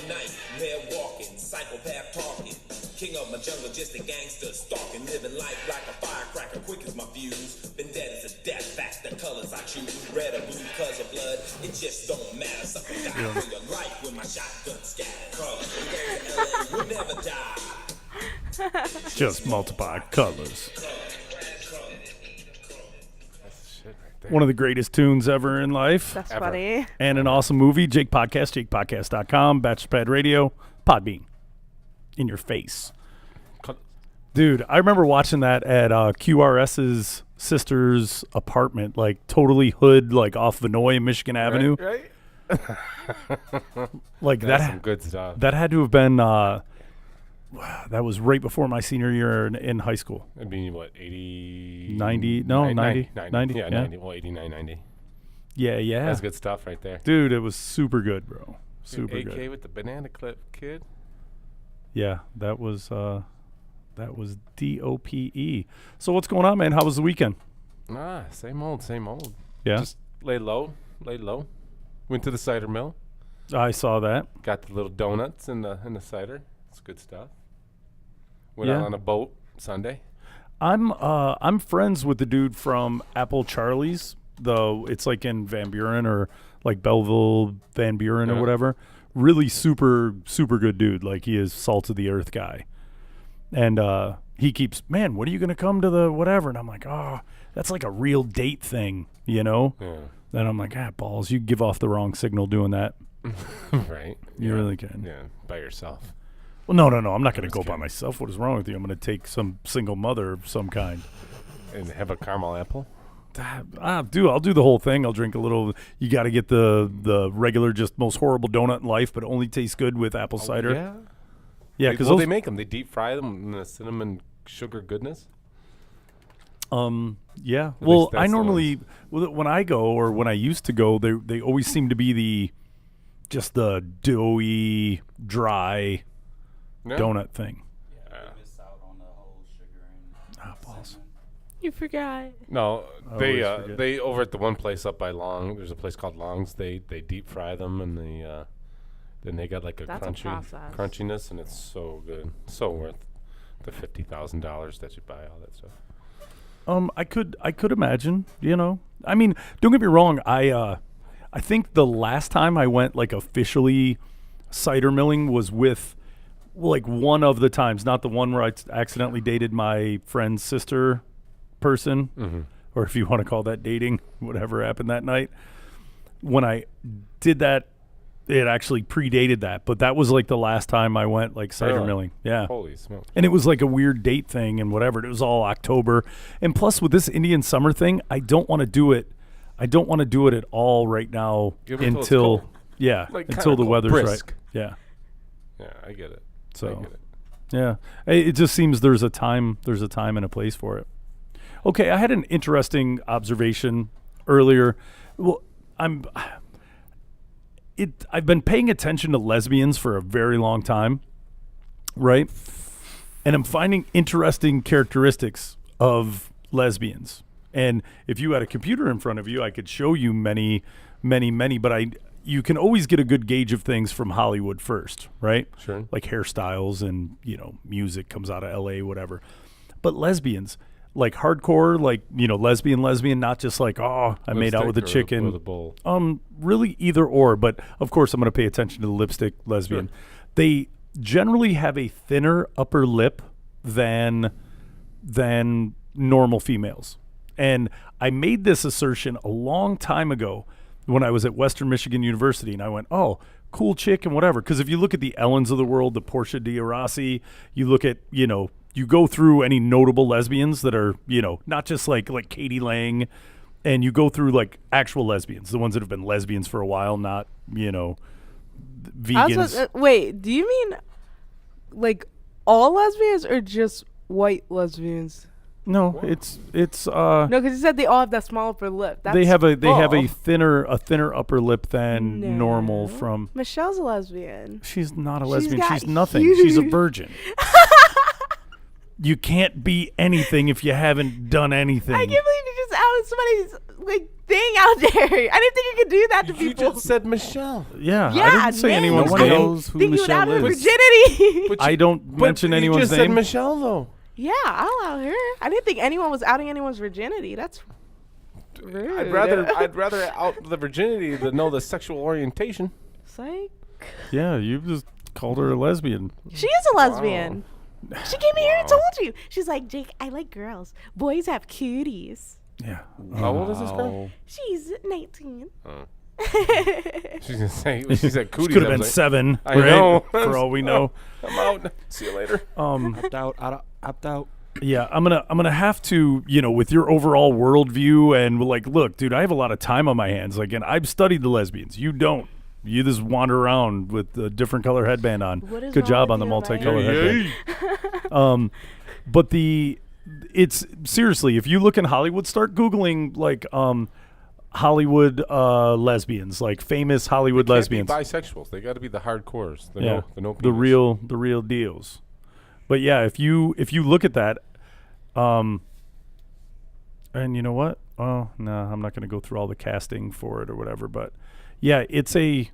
nightmare walking, psychopath talking. King of my jungle, just a gangster stalking, living life like a firecracker, quick as my fuse. Been dead as a death, that's the colors I choose. Red or blue, cause of blood, it just don't matter. Something die for your life when my shotgun scatter. Colors, we go to LA, we'll never die. Just multiply colors. One of the greatest tunes ever in life. That's funny. And an awesome movie. Jake Podcast, jakepodcast.com, Bachelorpad Radio, Podbean. In your face. Dude, I remember watching that at QRS's sister's apartment, like totally hood, like off Vinoy and Michigan Avenue. Right? Like That's that. some good stuff. That had to have been, that was right before my senior year in high school. It'd be what, 80? 90? No, 90. 90. Yeah, Yeah. 90. Well, 89, 90. Yeah. That's good stuff right there. Dude, it was super good, bro. Super AK good. with the banana clip, kid. Yeah, that was DOPE. So what's going on, man? How was the weekend? Same old. Yeah. Just laid low. Went to the cider mill. I saw that. Got the little donuts in the cider. It's good stuff. Went Yeah. out on a boat Sunday. I'm friends with the dude from Apple Charlie's, though it's like in Van Buren or like Belleville, Van Buren or whatever. Really super good dude. Like he is salt of the earth guy. And he keeps, man, when are you going to come to the whatever? And I'm like, oh, that's like a real date thing, you know? Yeah. Then I'm like, balls, you give off the wrong signal doing that. Right. You really can. Yeah, by yourself. Well, no. I'm not going to go by myself. What is wrong with you? I'm going to take some single mother of some kind. And have a caramel apple? I'll do the whole thing. I'll drink a little. You got to get the regular, just most horrible donut in life, but only tastes good with apple cider. Yeah. Yeah, because they make them. They deep fry them in the cinnamon sugar goodness. Yeah. At Well, least that's I the normally when I go or when I used to go, they always seem to be just the doughy, dry donut thing. Yeah, they miss out on the whole sugar and Balls. You forgot. No, always forget. they over at the one place up by Long. There's a place called Long's. They deep fry them and then they got like a That's a process. crunchiness, and it's so good, so worth the $50,000 that you buy all that stuff. I could imagine, you know. I mean, don't get me wrong. I think the last time I went like officially cider milling was with like one of the times, not the one where I accidentally dated my friend's sister person, or if you want to call that dating, whatever happened that night. When I did that, it actually predated that, but that was like the last time I went like cider Really? milling. Yeah. Holy smokes. And it was like a weird date thing and whatever. It was all October. And plus with this Indian summer thing, I don't want to do it. I don't want to do it at all right now Give it till it's until cold. yeah, Like until kinda the cold, weather's brisk. right. Yeah. Yeah, I get it. So I get it. yeah. It just seems there's a time and a place for it. Okay, I had an interesting observation earlier. Well, I've been paying attention to lesbians for a very long time, right? And I'm finding interesting characteristics of lesbians. And if you had a computer in front of you, I could show you many, but you can always get a good gauge of things from Hollywood first, right? Sure. Like hairstyles and, music comes out of LA, whatever. But lesbians, like hardcore, like, lesbian, not just like, I made out with a Lipstick chicken. or the bowl. Really either or, but of course I'm going to pay attention to the lipstick lesbian. Sure. They generally have a thinner upper lip than normal females. And I made this assertion a long time ago when I was at Western Michigan University, and I went, oh, cool chick and whatever. Because if you look at the Ellens of the world, the Portia de Rossi, you look at, you go through any notable lesbians that are, not just like Katie Lang, and you go through like actual lesbians, the ones that have been lesbians for a while, not, vegans. Wait, do you mean like all lesbians or just white lesbians? No, it's No, because you said they all have that small upper lip. That's they have a bull. thinner upper lip than No. normal from. Michelle's a lesbian. She's not a She's lesbian. got She's nothing. huge- She's a virgin. You can't be anything if you haven't done anything. I can't believe you just was somebody's like thing out there. I didn't think you could do that to You people. just said Michelle. Yeah, Yeah, I didn't say name. anyone's I name. didn't knows who think you would out Michelle her is. virginity. But I don't mention you anyone's just said name. Michelle though. Yeah, I'll out her. I didn't think anyone was outing anyone's virginity. That's rude. I'd rather out the virginity than know the sexual orientation. Psych. Yeah, you just called her a lesbian. She is a lesbian. She came here and told you. She's like, Jake, I like girls. Boys have cuties. Yeah. How old is this girl? Wow. She's 19. She's gonna say she said cooties. Could have I been was like, 7, I right? know. For all we know. I'm out. See you later. Opt out. Yeah, I'm gonna have to, with your overall worldview and like, look, dude, I have a lot of time on my hands. Like, and I've studied the lesbians. You don't. You just wander around with a different color headband on. What is Good wrong job with on the you, multicolored Ryan? headband. But it's seriously, if you look in Hollywood, start Googling like Hollywood lesbians, like famous Hollywood lesbians. Bisexuals. They got to be the hardcores. Yeah, no the real deals. But yeah, if you look at that, and you know what? Oh no, I'm not going to go through all the casting for it or whatever. But yeah, it's a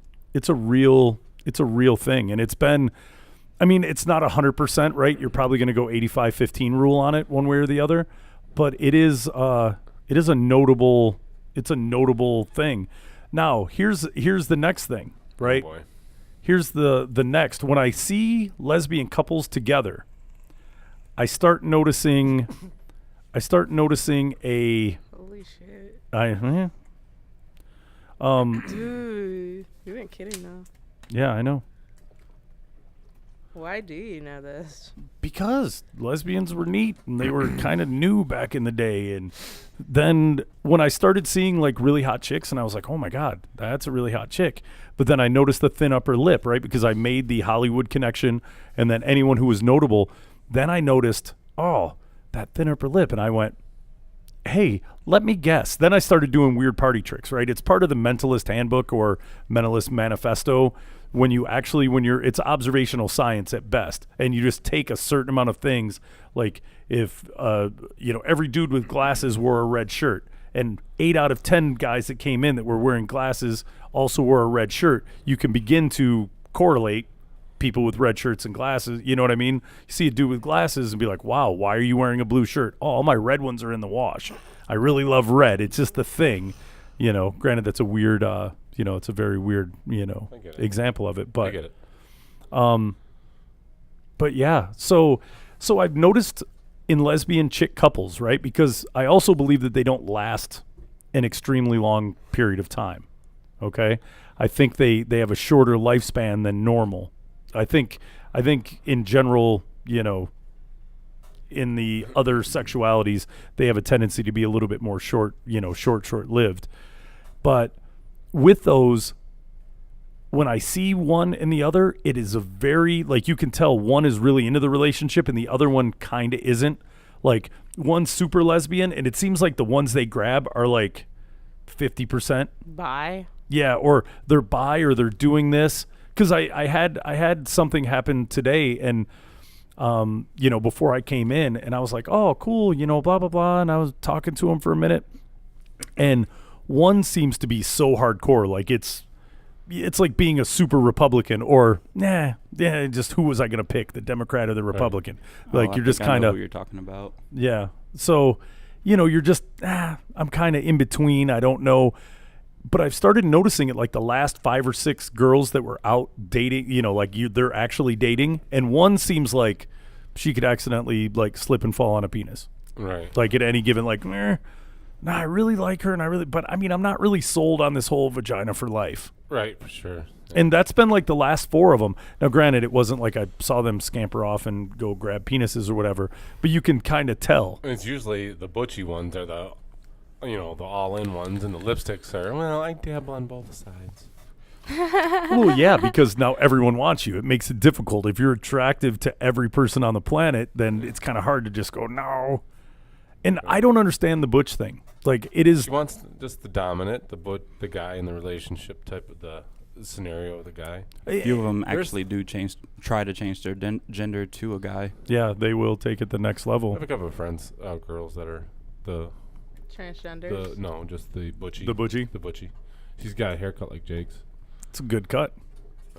real thing, and it's been. I mean, it's not 100% right. You're probably going to go 85-15 rule on it, one way or the other. But it is a notable thing. Now here's the next thing, right? Oh boy. Here's the next. When I see lesbian couples together, I start noticing a Holy shit. Dude, you weren't kidding though. Yeah, I know. Why do you know this? Because lesbians were neat and they were kind of new back in the day. And then when I started seeing like really hot chicks and I was like, oh my God, that's a really hot chick. But then I noticed the thin upper lip, right? Because I made the Hollywood connection and then anyone who was notable. Then I noticed, oh, that thin upper lip. And I went, hey, let me guess. Then I started doing weird party tricks, right? It's part of the Mentalist Handbook or Mentalist Manifesto. It's observational science at best, and you just take a certain amount of things, like if every dude with glasses wore a red shirt, and 8 out of 10 guys that came in that were wearing glasses also wore a red shirt, you can begin to correlate people with red shirts and glasses. You know what I mean? You see a dude with glasses and be like, wow, why are you wearing a blue shirt? Oh, all my red ones are in the wash. I really love red. It's just the thing. Granted, that's a weird it's a very weird, example of it, but I get it. But yeah, so I've noticed in lesbian chick couples, right? Because I also believe that they don't last an extremely long period of time. Okay? I think they have a shorter lifespan than normal. I think in general, in the other sexualities, they have a tendency to be a little bit more short-lived. But with those, when I see one and the other, it is a very, like, you can tell one is really into the relationship and the other one kind of isn't. Like, one's super lesbian, and it seems like the ones they grab are like 50%. Bye. Yeah, or they're bi or they're doing this. Because I had something happen today, and before I came in, and I was like, oh, cool, blah blah blah, and I was talking to him for a minute, and one seems to be so hardcore, like it's like being a super Republican, or just who was I gonna pick, the Democrat or the Republican? Like I you're just think I know kind of who you're talking about. Yeah. So, you're just I'm kind of in between. I don't know. But I've started noticing it like the last 5 or 6 girls that were out dating, they're actually dating. And one seems like she could accidentally like slip and fall on a penis. Right. Like at any given, like, I really like her but I mean, I'm not really sold on this whole vagina for life. Right, for sure. Yeah. And that's been like the last 4 of them. Now, granted, it wasn't like I saw them scamper off and go grab penises or whatever, but you can kind of tell. And it's usually the butchy ones are the all-in ones, and the lipsticks are, well, I dabble on both sides. Well, yeah, because now everyone wants you. It makes it difficult. If you're attractive to every person on the planet, then it's kind of hard to just go, no. And I don't understand the Buthch thing. Like, it is... She wants just the dominant, the guy in the relationship type of the scenario of the guy. A few of them actually try to change their gender to a guy. Yeah, they will take it the next I level. have a couple of friends, girls that are the Transgenders. No, just the butchie. The butchie? The butchie. She's got a haircut like Jake's. It's a good cut.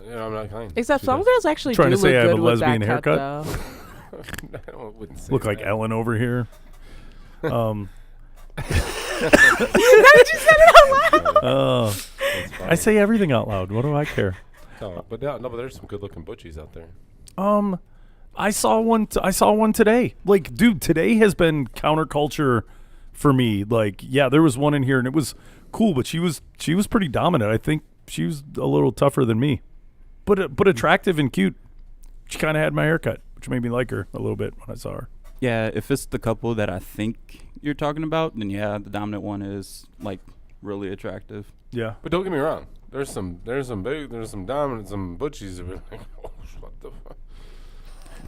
Yeah, I'm not lying. Except She some does. girls actually Trying do to say look I have good a with lesbian that haircut? cut, though. I wouldn't say Look like that. Ellen over here. Now that you said it out loud. Oh, That's fine. I say everything out loud. What do I care? No, but there's some good-looking butchies out there. I saw one. I saw one today. Like, dude, today has been counterculture for me. Like, yeah, there was one in here, and it was cool, but she was pretty dominant. I think she was a little tougher than me, but attractive and cute. She kind of had my haircut, which made me like her a little bit when I saw her. Yeah, if it's the couple that I think you're talking about, then yeah, the dominant one is like really attractive. Yeah. But don't get me wrong. There's some dominant, some butchies that are like, oh, what the fuck?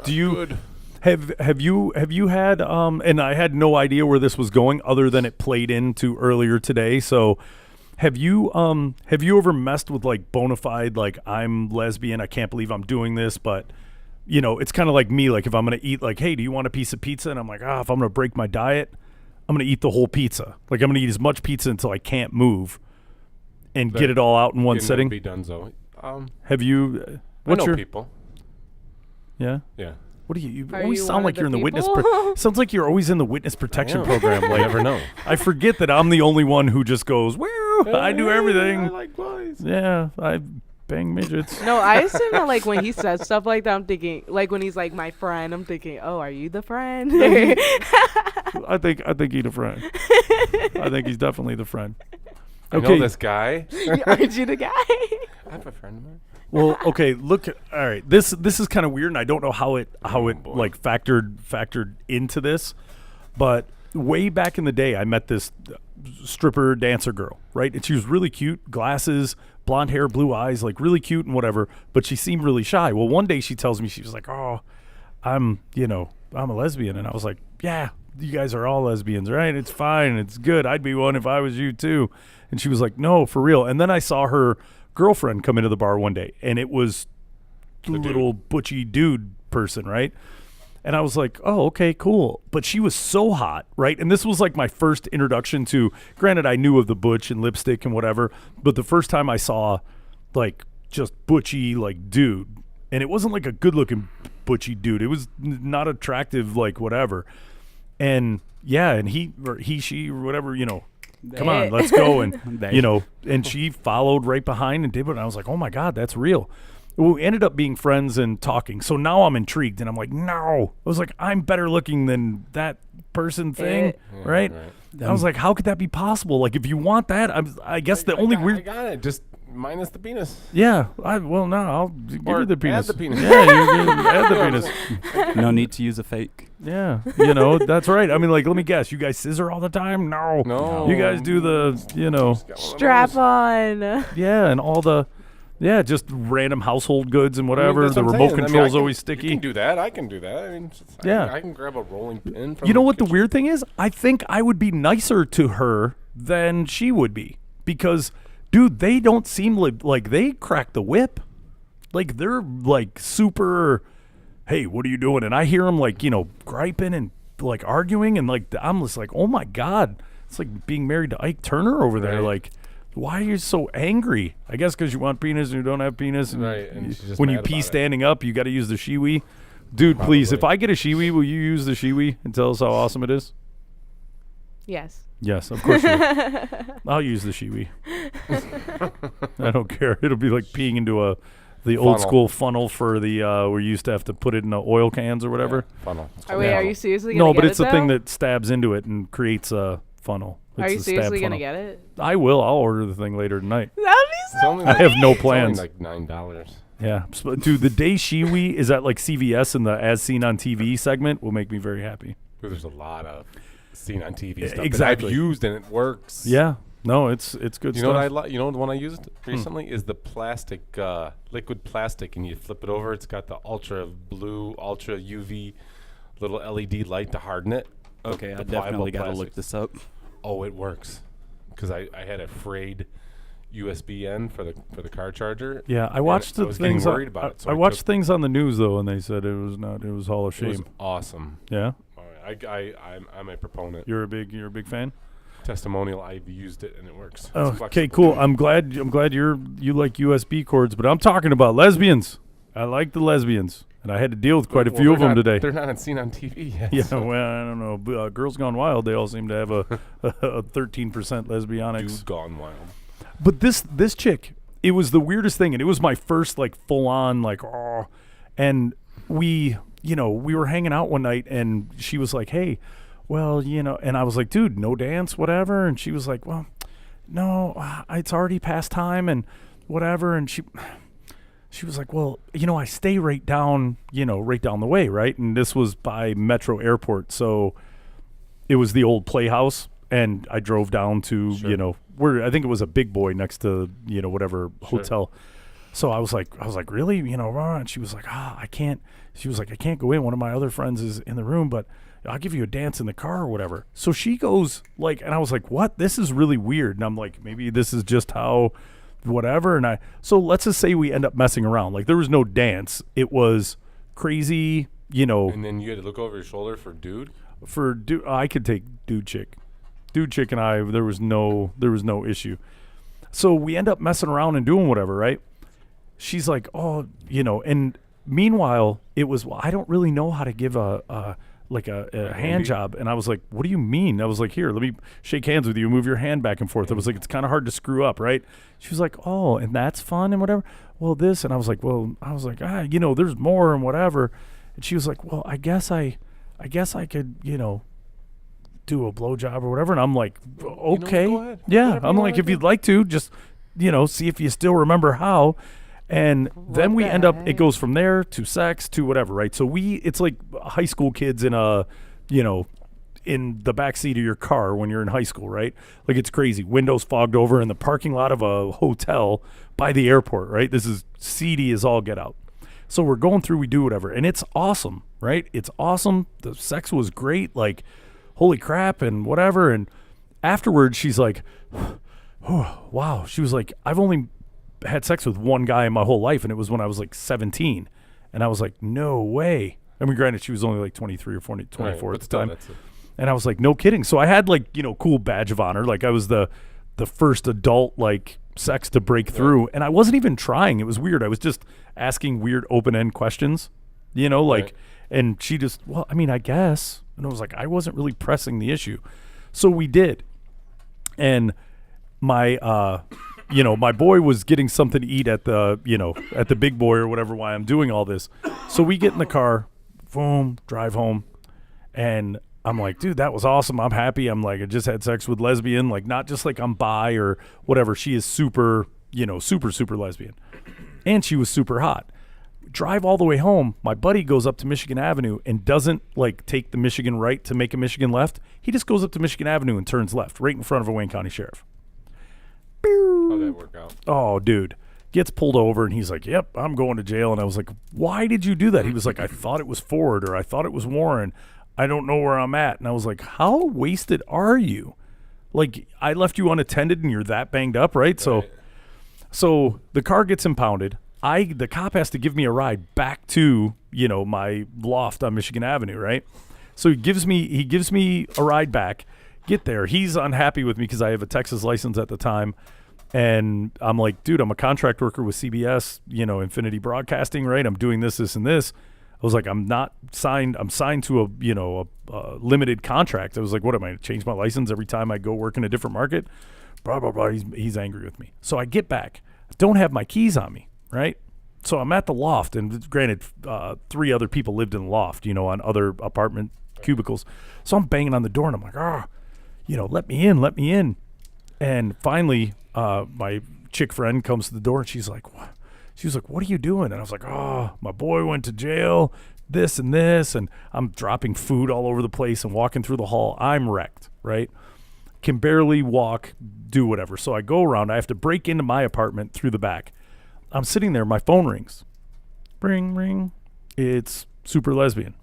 Do you Good. have you had and I had no idea where this was going other than it played into earlier today. So have you ever messed with like bona fide, like, I'm lesbian, I can't believe I'm doing this, but you know, it's kind of like me, like if I'm gonna eat, like, hey, do you want a piece of pizza? And I'm like, if I'm gonna break my diet, I'm gonna eat the whole pizza. Like, I'm gonna eat as much pizza until I can't move and get it all out in one sitting. Be done, so. Have you? I know people. Yeah. Yeah. What do you Are always you sound one like of you're in the the witness? people? Sounds like you're always in the witness protection am. program. You Like, never know. I forget that I'm the only one who just goes, "Woo! I do everything." I like boys. Yeah, I bang midgets. No, I assume that like when he says stuff like that, I'm thinking like when he's like my friend, I'm thinking, oh, are you the friend? I think he's the friend. I think he's definitely the friend. I know this guy. Aren't you the guy? I have a friend of mine. Well, okay. Look, all right. This is kind of weird, and I don't know how it boy. like factored into this, but way back in the day, I met this stripper dancer girl, right? And she was really cute, glasses, blonde hair, blue eyes, like really cute and whatever. But she seemed really shy. Well, one day she tells me, she was like, "Oh, I'm a lesbian," and I was like, "Yeah, you guys are all lesbians, right? It's fine. It's good. I'd be one if I was you too." And she was like, "No, for real." And then I saw her girlfriend come into the bar one day, and it was little butchy dude person, right? And I was like, oh, okay, cool. But she was so hot, right? And this was like my first introduction to, granted, I knew of the butch and lipstick and whatever, but the first time I saw like just butchy like dude, and it wasn't like a good looking butchy dude. It was not attractive, like whatever. And yeah, and she, whatever, come on, let's go. And, and she followed right behind and did it. And I was like, oh my God, that's real. We ended up being friends and talking. So now I'm intrigued, and I'm like, no. I was like, I'm better looking than that person thing, right? I was like, how could that be possible? Like, if you want that, I guess the only weird. I got it. Just minus the penis. Yeah. I'll give you the penis. Add the penis. Yeah, you add the penis. No need to use a fake. Yeah. That's right. I mean, like, let me guess. You guys scissor all the time? No. You guys do the, Strap on. yeah, and all the. Yeah, just random household goods and whatever. That's The what I'm remote saying. control's I always You sticky. can do that. I can do that. I mean, Yeah. I can grab a rolling pin from You know the what the kitchen. weird thing is? I think I would be nicer to her than she would be. Because, dude, they don't seem like they crack the whip. Like, they're, like, super, hey, what are you doing? And I hear them, like, griping and, like, arguing. And, like, I'm just like, oh, my God. It's like being married to Ike Turner over there. Right. Like, why are you so angry? I guess because you want penis and you don't have penis. And Right, and she's just when you mad pee about it. standing up, you got to use the shiwi. Dude, please, if Probably. I get a shiwi, will you use the shiwi and tell us how awesome it is? Yes. Yes, of course you will. I'll use the shiwi. I don't care. It'll be like peeing into the old Funnel. school funnel for the where you used to have to put it in the oil cans or whatever. Yeah, funnel. It's Oh, called wait, are funnel. you seriously gonna No, get but it's it, the thing though? that stabs into it and creates a funnel. Are It's you a stab seriously gonna funnel. get it? I will. I'll order the thing later tonight. That'd be It's so only I have no it's plans. only like $9. Yeah, dude, the day shiwi is at like CVS in the As Seen on TV segment will make me very happy. Dude, there's a lot of seen on TV stuff exactly. that I've used and it works. Yeah, no, it's good You stuff. know what you know the one I used recently is the plastic, liquid plastic, and you flip it over. It's got the ultra blue, ultra UV little LED light to harden it. Okay, I The definitely pliable got to look plastics. this up. Oh, it works. Because I had a frayed USB end for the car charger. Yeah, I and watched I the was getting things. worried about it. So I watched took- things on the news though, and they said it was not. It was Hall of It was Shame. awesome. Yeah, I'm a proponent. you're a big fan. testimonial. I've used it and it works. It's Okay, flexible. cool. I'm glad you like USB cords, but I'm talking about lesbians. I like the lesbians, and I had to deal with quite a Well, few of they're them not- today. They're not seen on TV yet. Yeah, so well, I don't know. Girls Gone Wild, they all seem to have a 13% lesbianics. Dude gone wild. But this chick, it was the weirdest thing, and it was my first like full on like and we were hanging out one night, and she was like, "Hey, well, and I was like, dude, no dance, whatever," and she was like, "Well, no, it's already past time and whatever," and she was like, "Well, I stay right down the way, right?" And this was by Metro Airport, so it was the old Playhouse, and I drove down to Sure. where I think it was a Big Boy next to whatever hotel. So I was like, really, and she was like, I can't. She was like, I can't go in. One of my other friends is in the room, but I'll give you a dance in the car or whatever. So she goes and I was like, what? This is really weird. And I'm like, maybe this is just how, whatever. And so let's just say we end up messing around. Like there was no dance. It was crazy, And then you had to look over your shoulder for dude. I could take dude chick and I, there was no issue. So we end up messing around and doing whatever, right? She's like, oh, and meanwhile it was, well, I don't really know how to give a hand job. And I was like, what do you mean? I was like, here, let me shake hands with you, move your hand back and forth. I was like, it's kind of hard to screw up, right? She was like, oh, and that's fun and whatever. Well, this, and I was like, there's more and whatever. And she was like, well, I guess I could, do a blowjob or whatever. And I'm like, okay. go ahead. Yeah. Whatever I'm you like, wanna if do. you'd like to, just, see if you still remember how. And then we end up, it goes from there to sex to whatever, right? So it's like high school kids in in the back seat of your car when you're in high school, right? Like it's crazy. Windows fogged over in the parking lot of a hotel by the airport, right? This is seedy as all get out. So we're going through, we do whatever. And it's awesome, right? It's awesome. The sex was great. Like, holy crap and whatever. And afterwards, she's like, oh, wow. She was like, I've only had sex with one guy in my whole life, and it was when I was like 17. And I was like, no way. I mean, granted, she was only like 23 or 24 Right, at but the still, time. that's it. And I was like, no kidding. So I had like, cool badge of honor. Like I was the first adult like sex to break through. And I wasn't even trying. It was weird. I was just asking weird open-end questions, Right. and she just, well, I mean, I guess. And I was like, I wasn't really pressing the issue. So we did. And my, my boy was getting something to eat at the Big Boy or whatever, why I'm doing all this. So we get in the car, boom, drive home. And I'm like, dude, that was awesome. I'm happy. I'm like, I just had sex with lesbian, like not just like I'm bi or whatever. She is super, super lesbian. And she was super hot. Drive all the way home. My buddy goes up to Michigan Avenue and doesn't like take the Michigan right to make a Michigan left. He just goes up to Michigan Avenue and turns left right in front of a Wayne County sheriff. How'd that work out? Oh, dude. Gets pulled over and he's like, yep, I'm going to jail. And I was like, why did you do that? He was like, I thought it was Ford or I thought it was Warren. I don't know where I'm at. And I was like, how wasted are you? Like, I left you unattended and you're that banged up, right? So the car gets impounded. The cop has to give me a ride back to, my loft on Michigan Avenue, right? So he gives me a ride back. Get there. He's unhappy with me because I have a Texas license at the time. And I'm like, dude, I'm a contract worker with CBS, Infinity Broadcasting, right? I'm doing this, and this. I was like, I'm not signed. I'm signed to a limited contract. I was like, what am I going to change my license every time I go work in a different market? Blah, blah, blah. He's angry with me. So I get back. I don't have my keys on me, right? So I'm at the loft, and granted, 3 other people lived in the loft, on other apartment cubicles. So I'm banging on the door, and I'm like, let me in. And finally, my chick friend comes to the door, and she's like, what? She was like, what are you doing? And I was like, oh, my boy went to jail, this and this. And I'm dropping food all over the place and walking through the hall. I'm wrecked, right? Can barely walk, do whatever. So I go around. I have to break into my apartment through the back. I'm sitting there. My phone rings. Ring, ring. It's Super Lesbian.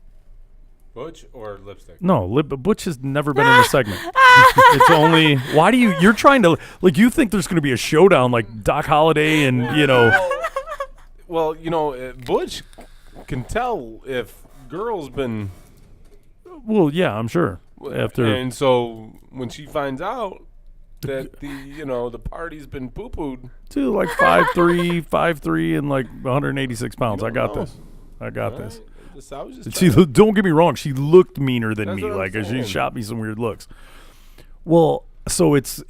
Butch or lipstick? No, Buthch has never been in the segment. It's only, why do you're trying to, like, you think there's going to be a showdown like Doc Holliday and, Well, Butch can tell if girls been. well, yeah, I'm sure. after. And so when she finds out that the party's been poo-pooed. Dude, like 5'3", and like 186 pounds. I got this. I got this. I was just She don't get me wrong. She looked meaner than That's me. what I'm Like she saying. shot me some weird looks. Well, so it's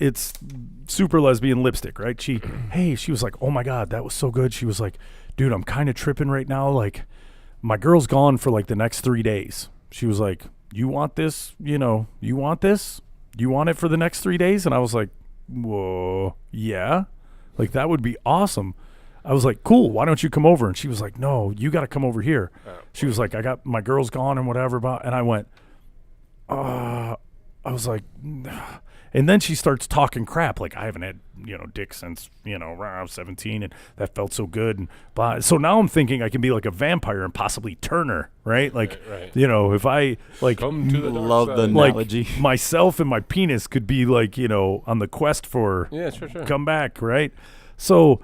super lesbian lipstick, right? She was like, oh my God, that was so good. She was like, dude, I'm kind of tripping right now. Like my girl's gone for like the next 3 days. She was like, you want this? You want this? You want it for the next 3 days? And I was like, whoa, yeah. Like that would be awesome. I was like, cool, why don't you come over? And she was like, no, you got to come over here. She was like, I got my girl's gone and whatever. And I went, I was like, nah. And then she starts talking crap. Like, I haven't had, dick since, when I was 17 and that felt so good. And blah. So now I'm thinking I can be like a vampire and possibly turn her, right? Like, Right. If I like Come to the dark Love the side. like analogy. myself and my penis could be like, on the quest for Yeah, sure. come back, right? So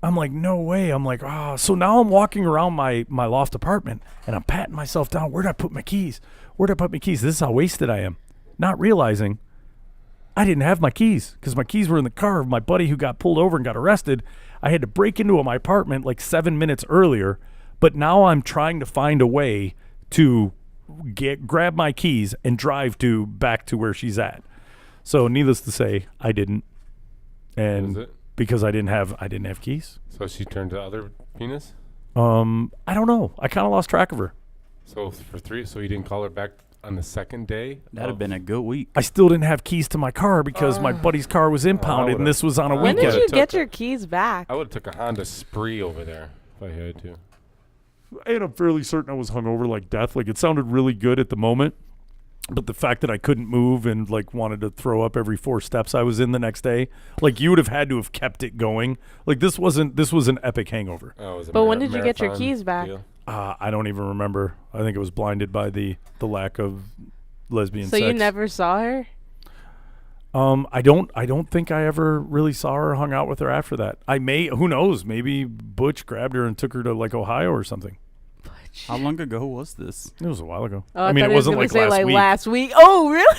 I'm like, no way. I'm like, so now I'm walking around my loft apartment and I'm patting myself down. Where'd I put my keys? This is how wasted I am. Not realizing I didn't have my keys because my keys were in the car of my buddy who got pulled over and got arrested. I had to break into my apartment like 7 minutes earlier, but now I'm trying to find a way to grab my keys and drive back to where she's at. So needless to say, I didn't. And Was it? because I didn't have keys. So she turned to other penis? I don't know. I kind of lost track of her. So so you didn't call her back on the second day? That'd have been a good week. I still didn't have keys to my car because my buddy's car was impounded and this was on a When weekend. did you took get a- your keys back? I would have took a Honda Spree over there if I had to. And I'm fairly certain I was hungover like death. Like it sounded really good at the moment, but the fact that I couldn't move and like wanted to throw up every 4 steps I was in the next day, like you would have had to have kept it going. Like this was an epic hangover. Oh, it was a But when did you get your marathon keys back? deal. I don't even remember. I think it was blinded by the lack of lesbian So sex. you never saw her? I don't think I ever really saw her or hung out with her after that. Who knows, maybe Buthch grabbed her and took her to like Ohio or something. How long ago was this? It was a while ago. Oh, I mean, thought it he was wasn't gonna like say, last week. last week. Oh, really?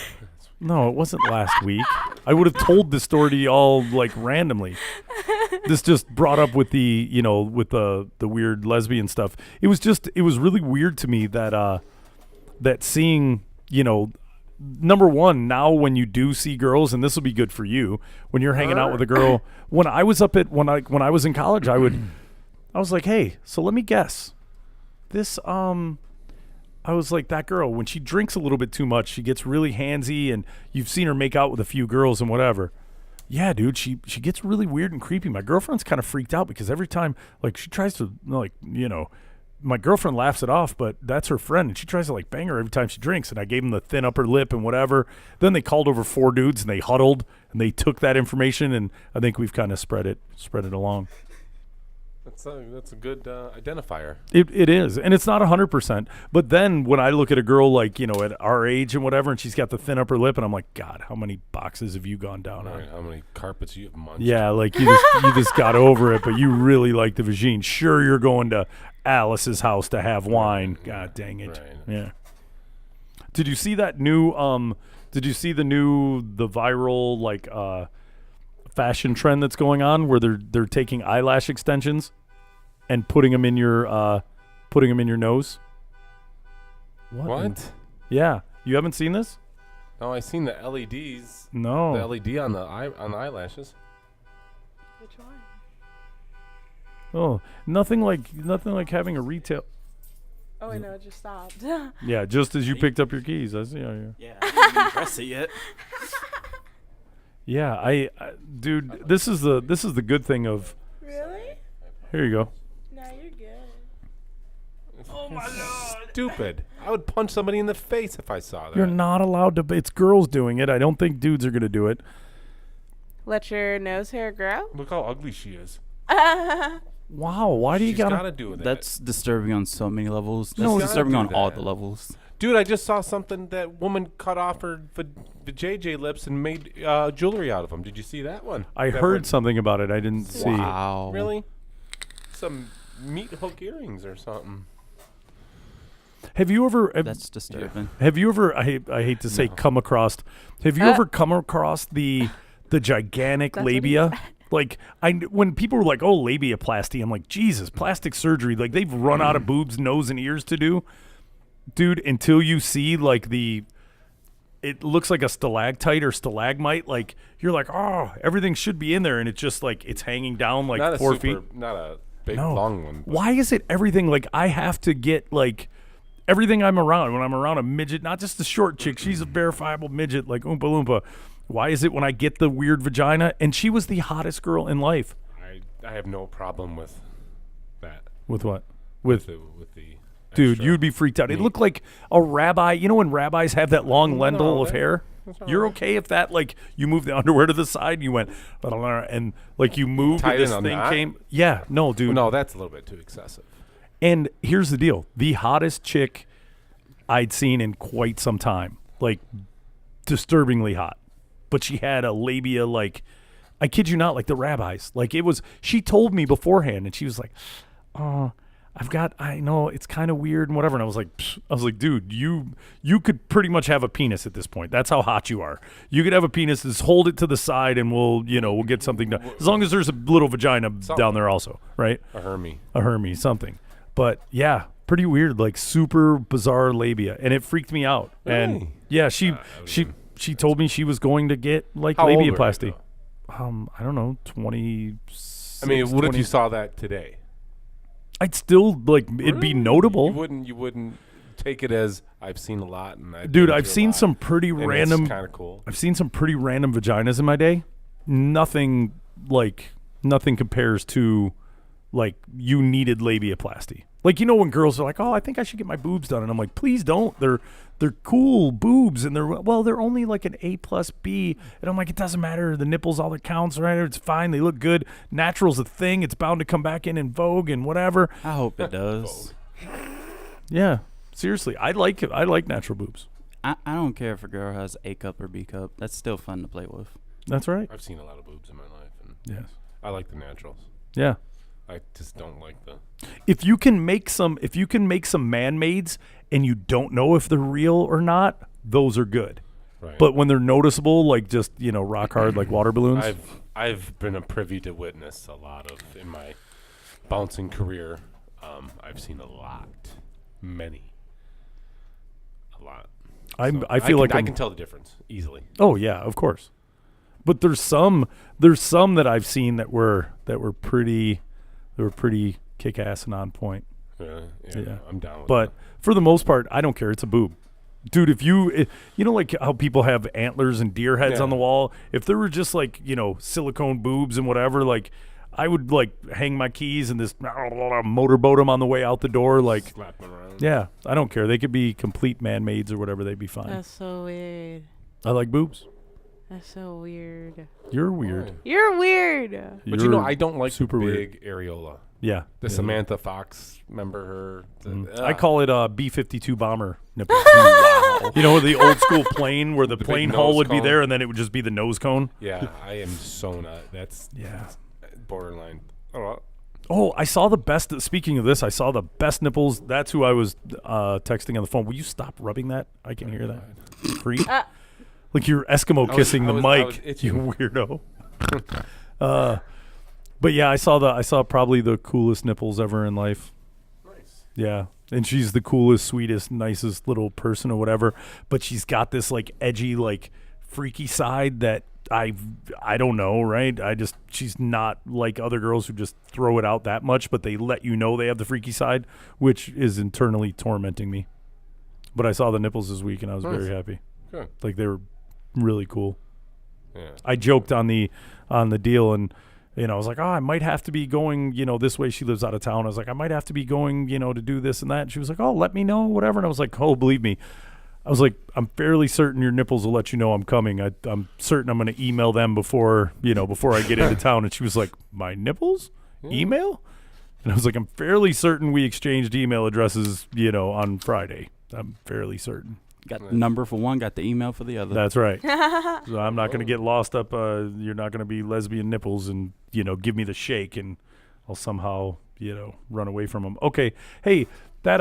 No, it wasn't last week. I would have told this story to y'all like randomly. This just brought up with the, with the weird lesbian stuff. It was really weird to me that that seeing, number one, now when you do see girls, and this will be good for you, when you're hanging out with a girl. When I was when I was in college, I was like, hey, so let me guess. This I was like, that girl, when she drinks a little bit too much, she gets really handsy, and you've seen her make out with a few girls and whatever. Yeah, dude, she gets really weird and creepy. My girlfriend's kind of freaked out because every time, like, she tries to, like, my girlfriend laughs it off, but that's her friend, and she tries to, like, bang her every time she drinks, and I gave them the thin upper lip and whatever. Then they called over 4 dudes, and they huddled, and they took that information, and I think we've kind of spread it along. That's a good identifier. It is, and it's not 100%. But then when I look at a girl like at our age and whatever, and she's got the thin upper lip, and I'm like, God, how many boxes have you gone down on? Right, how many carpets you have munched? Yeah, like you just got over it, but you really like the vagine. Sure, you're going to Alice's house to have wine. God dang it! Right. Yeah. Did you see that new? Did you see the viral like fashion trend that's going on where they're taking eyelash extensions and putting them in your nose? What? Yeah, you haven't seen this? No, I seen the LEDs. No. The LED on the eyelashes. Which one? Oh, nothing like having a retail. Oh, I know, it just stopped. Yeah, just as you picked up your keys. I see how you. Yeah, I didn't even press it yet. Yeah, I dude, this is the good thing of. Really? Here you go. No, you're good. Oh my God! Stupid! I would punch somebody in the face if I saw that. You're not allowed to. It's girls doing it. I don't think dudes are gonna do it. Let your nose hair grow? Look how ugly she is. Wow, why do you She's gotta? gotta do that. That's disturbing on so many levels. That's No, it's disturbing gotta on do all that. the levels. Dude, I just saw something that woman cut off her JJ lips and made jewelry out of them. Did you see that one? I That heard went- something about it. I didn't see. Wow. Really? Some meat hook earrings or something. Have you ever? That's disturbing. Have you ever? I hate to say come across. Have you ever come across the gigantic That's what he labia? Like when people were like, "Oh, labiaplasty," I'm like, Jesus, plastic surgery. Like they've run out of boobs, nose, and ears to do, dude. Until you see like it looks like a stalactite or stalagmite. Like you're like, oh, everything should be in there, and it's just like it's hanging down like not 4 feet. Not a big long one. But Why is it everything like I have to get like everything I'm around when I'm around a midget, not just a short chick, she's a verifiable midget like Oompa Loompa. Why is it when I get the weird vagina? And she was the hottest girl in life. I have no problem with that. With what? With the dude, extra you'd be freaked out. It meat. looked like a rabbi. You know when rabbis have that long lendl of hair? That's all You're right. okay if that like you move the underwear to the side, you went and like you moved Tied and this in on thing that? came. Yeah, no, dude. No, that's a little bit too excessive. And here's the deal. The hottest chick I'd seen in quite some time. Like disturbingly hot. But she had a labia like I kid you not, like the rabbis. Like it was she told me beforehand and she was like, "Oh, I know it's kind of weird and whatever." And I was like, dude, you could pretty much have a penis at this point. That's how hot you are. You could have a penis, just hold it to the side and we'll get something done. As long as there's a little vagina down there also, right? A Hermie, something. But yeah, pretty weird, like super bizarre labia. And it freaked me out. And Really? yeah, she told me she was going to get like How old were you, labiaplasty. though? I don't know, 20. I mean, what if you saw that today? I'd still like it'd be notable. You wouldn't take it as I've seen a lot, and I've seen some pretty random. Kind of cool. I've seen some pretty random vaginas in my day. Nothing compares to like you needed labiaplasty. Like when girls are like, "Oh, I think I should get my boobs done," and I'm like, "Please don't. They're cool boobs, and they're only like an A+B." And I'm like, "It doesn't matter. The nipples all that counts, right? It's fine. They look good. Natural's a thing. It's bound to come back in vogue and whatever." I hope it does. Yeah, seriously, I like it. I like natural boobs. I don't care if a girl has A cup or B cup. That's still fun to play with. That's right. I've seen a lot of boobs in my life, and Yes. I like the naturals. Yeah. I just don't like the. If you can make some man-mades and you don't know if they're real or not, those are good. Right. But when they're noticeable, like just rock hard like water balloons. I've been a privy to witness a lot of in my bouncing career. I've seen a lot, a lot. I feel like I can tell the difference easily. Oh yeah, of course. But there's some that I've seen that were pretty kick ass and on point. Yeah. I'm down with But for the most part, I don't care. It's a boob. Dude, if you like how people have antlers and deer heads on the wall, if there were just like, silicone boobs and whatever, like I would like hang my keys and this motorboat them on the way out the door. Like, slap them around. yeah, I don't care. They could be complete man-mades or whatever. They'd be fine. That's so weird. I like boobs. That's so weird. You're weird. Why? You're weird. But You're I don't like super the weird. big areola. Yeah. The Samantha Fox, remember her? I call it a B-52 bomber nipple. The old school plane where the big plane nose hull would be cone. there and then it would just be the nose cone. Yeah, I am so not. That's borderline. Oh, I saw the best. Speaking of this, I saw the best nipples. That's who I was texting on the phone. Will you stop rubbing that? I can hear that. Creep. Like you're Eskimo kissing the I mic. was You itching. weirdo. But yeah, I saw probably the coolest nipples ever in life. Nice. Yeah. And she's the coolest, sweetest, nicest little person or whatever. But she's got this like edgy, like freaky side that I don't know, right? She's not like other girls who just throw it out that much, but they let you know they have the freaky side, which is internally tormenting me. But I saw the nipples this week and I was Nice. very happy. Good. Like they were really cool. Yeah. I joked on the deal and I was like, I might have to be going, this way. She lives out of town. I was like, I might have to be going, to do this and that. And she was like, oh, let me know, whatever. And I was like, oh, believe me. I was like, I'm fairly certain your nipples will let you know I'm coming. I'm certain I'm going to email them before I get into town. And she was like, my nipples? Email? And I was like, I'm fairly certain we exchanged email addresses, on Friday. I'm fairly certain. Got the number for one, got the email for the other. That's right. So I'm not going to get lost up. You're not going to be lesbian nipples and, give me the shake and I'll somehow, run away from them. Okay. Hey, That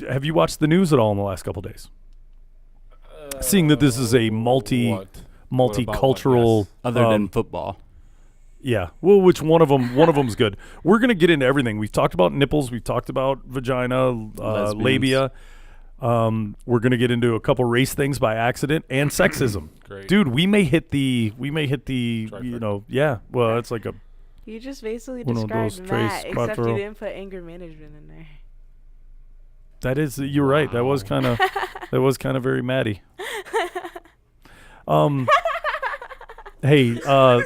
have you watched the news at all in the last couple days? Seeing that this is a multicultural, Yes. Other than football. yeah. Well, which one of them's good. We're gonna get into everything. We've talked about nipples. We've talked about vagina, Lesbians. labia. We're gonna get into a couple race things by accident and sexism. Great. Dude, we may hit the you know, yeah. Well, it's like a You just basically Uno, described dos, that, tres, except you cuatro. didn't put anger management in there. that is you're right. That was kind of very Maddie. Hey, a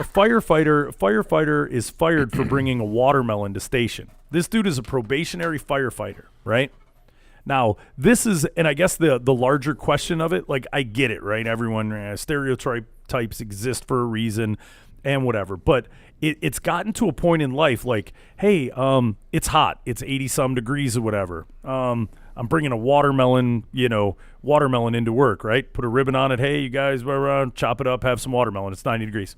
firefighter is fired for bringing a watermelon to station. This dude is a probationary firefighter, right? Now, this is, and I guess the larger question of it, like, I get it, right? Everyone, stereotypes exist for a reason and whatever, but it's gotten to a point in life like, hey, it's hot. It's 80-some degrees or whatever. I'm bringing a watermelon into work, right? Put a ribbon on it. Hey, you guys, chop it up, have some watermelon. It's 90 degrees.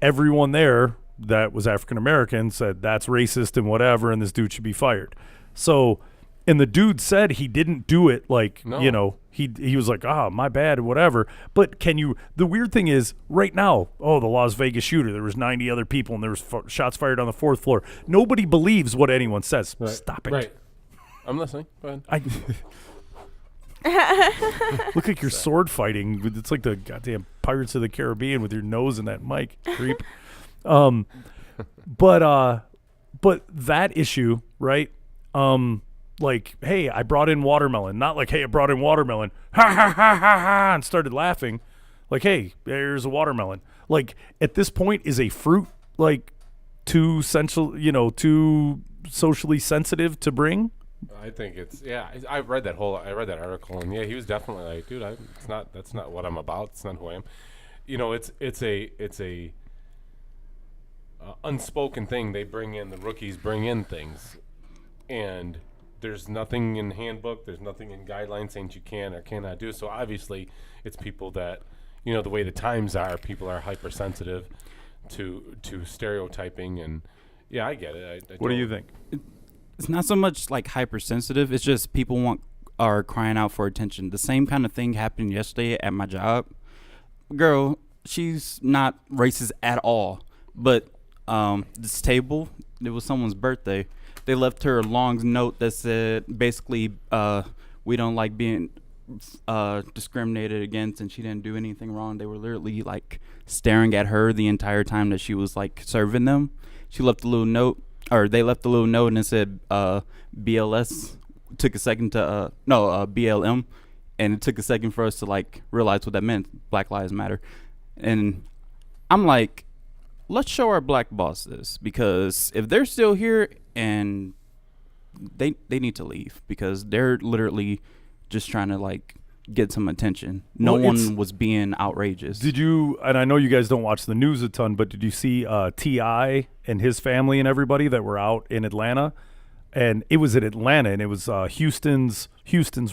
Everyone there that was African-American said that's racist and whatever, and this dude should be fired. So, and the dude said he didn't do it like, No. he was like, my bad, whatever. But the weird thing is right now, the Las Vegas shooter, there was 90 other people and there was shots fired on the 4th floor. Nobody believes what anyone says. Right. Stop it. Right. I'm listening. Go ahead. Look like you're sword fighting. It's like the goddamn Pirates of the Caribbean with your nose in that mic, creep. But that issue, right? Like, hey, I brought in watermelon. Not like, hey, I brought in watermelon. Ha ha ha ha ha, and started laughing. Like, hey, there's a watermelon. Like, at this point, is a fruit like too socially sensitive to bring? I think it's I read that article, and he was definitely like, dude, that's not what I'm about. It's not who I am. It's a unspoken thing. The rookies bring in things, and there's nothing in handbook, there's nothing in guidelines saying you can or cannot do. So obviously, it's people that the way the times are. People are hypersensitive to stereotyping, and I get it. What do you think? It's not so much like hypersensitive. It's just people are crying out for attention. The same kind of thing happened yesterday at my job. Girl, she's not racist at all. But this table, it was someone's birthday. They left her a long note that said basically we don't like being discriminated against, and she didn't do anything wrong. They were literally like staring at her the entire time that she was like serving them. She left a little note. Or they left a little note and it said BLS. Took a second to BLM, and it took a second for us to like realize what that meant. Black Lives Matter. And I'm like, let's show our black boss this, because if they're still here, and they need to leave, because they're literally just trying to like get some attention. No one was being outrageous. Did you, and I know you guys don't watch the news a ton, but did you see T.I. and his family and everybody that were out in Atlanta? And it was in Atlanta, and it was Houston's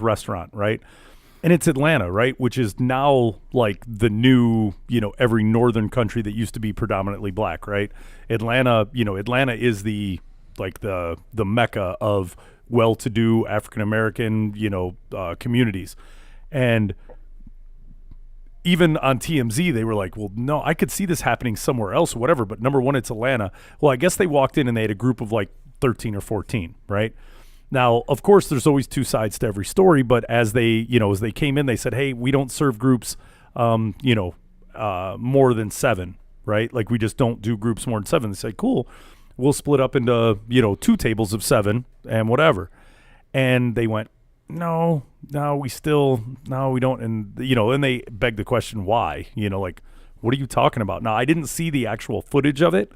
restaurant, right? And it's Atlanta, right? Which is now like the new, every northern country that used to be predominantly black, right? Atlanta is the mecca of well-to-do African-American, communities. And even on TMZ, they were like, well, no, I could see this happening somewhere else or whatever. But number one, it's Atlanta. Well, I guess they walked in and they had a group of like 13 or 14, right? Now, of course, there's always two sides to every story. But as they came in, they said, hey, we don't serve groups, more than 7, right? Like, we just don't do groups more than 7. They say, cool, we'll split up into, 2 tables of 7 and whatever. And they went, no, we don't. And, and they begged the question, why? Like, what are you talking about? Now, I didn't see the actual footage of it.